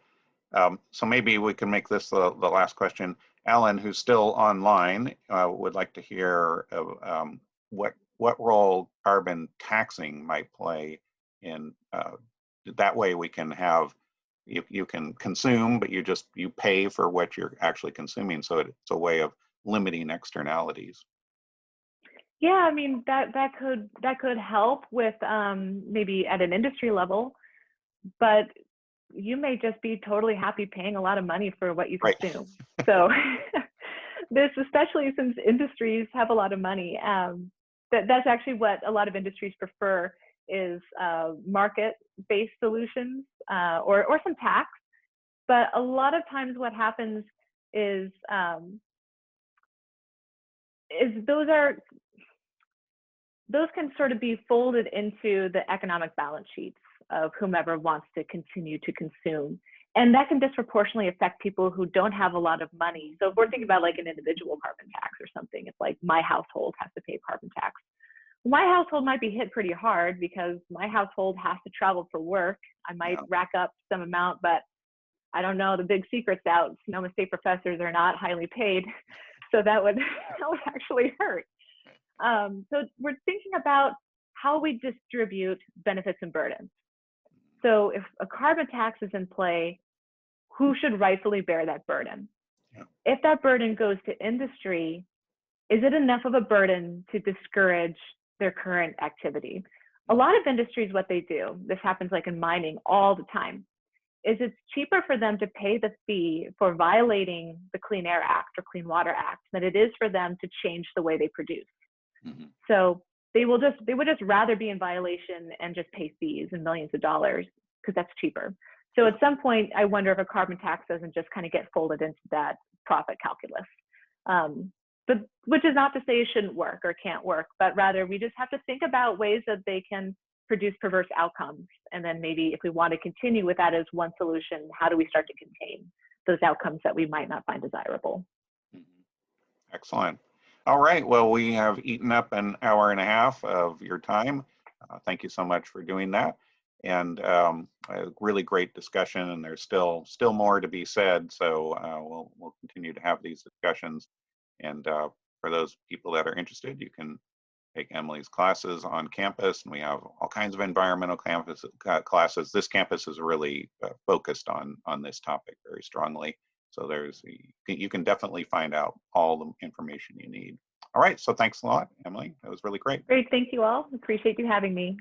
So maybe we can make this the last question. Alan, who's still online, would like to hear what role carbon taxing might play in that way we can have you can consume, but you pay for what you're actually consuming. So it's a way of limiting externalities. Yeah, I mean that could help with maybe at an industry level, but you may just be totally happy paying a lot of money for what you Right. consume. So this, especially since industries have a lot of money, that's actually what a lot of industries prefer is market-based solutions or some tax. But a lot of times what happens is those can sort of be folded into the economic balance sheets of whomever wants to continue to consume. And that can disproportionately affect people who don't have a lot of money. So if we're thinking about like an individual carbon tax or something, it's like my household has to pay carbon tax. My household might be hit pretty hard because my household has to travel for work. I might rack up some amount, but I don't know, the big secret's out. Sonoma State professors are not highly paid. So that would actually hurt. So we're thinking about how we distribute benefits and burdens. So if a carbon tax is in play, who should rightfully bear that burden? Yeah. If that burden goes to industry, is it enough of a burden to discourage their current activity? A lot of industries, what they do, this happens like in mining all the time, is it's cheaper for them to pay the fee for violating the Clean Air Act or Clean Water Act than it is for them to change the way they produce. So they would just rather be in violation and just pay fees and millions of dollars because that's cheaper. So at some point, I wonder if a carbon tax doesn't just kind of get folded into that profit calculus. But which is not to say it shouldn't work or can't work, but rather we just have to think about ways that they can produce perverse outcomes. And then maybe if we want to continue with that as one solution, how do we start to contain those outcomes that we might not find desirable? Excellent. All right. Well, we have eaten up an hour and a half of your time. Thank you so much for doing that. And a really great discussion. And there's still more to be said. So we'll continue to have these discussions. And for those people that are interested, you can take Emily's classes on campus. And we have all kinds of environmental classes. This campus is really focused on this topic very strongly. So you can definitely find out all the information you need. All right, so thanks a lot, Emily. That was really great. Great, thank you all. Appreciate you having me.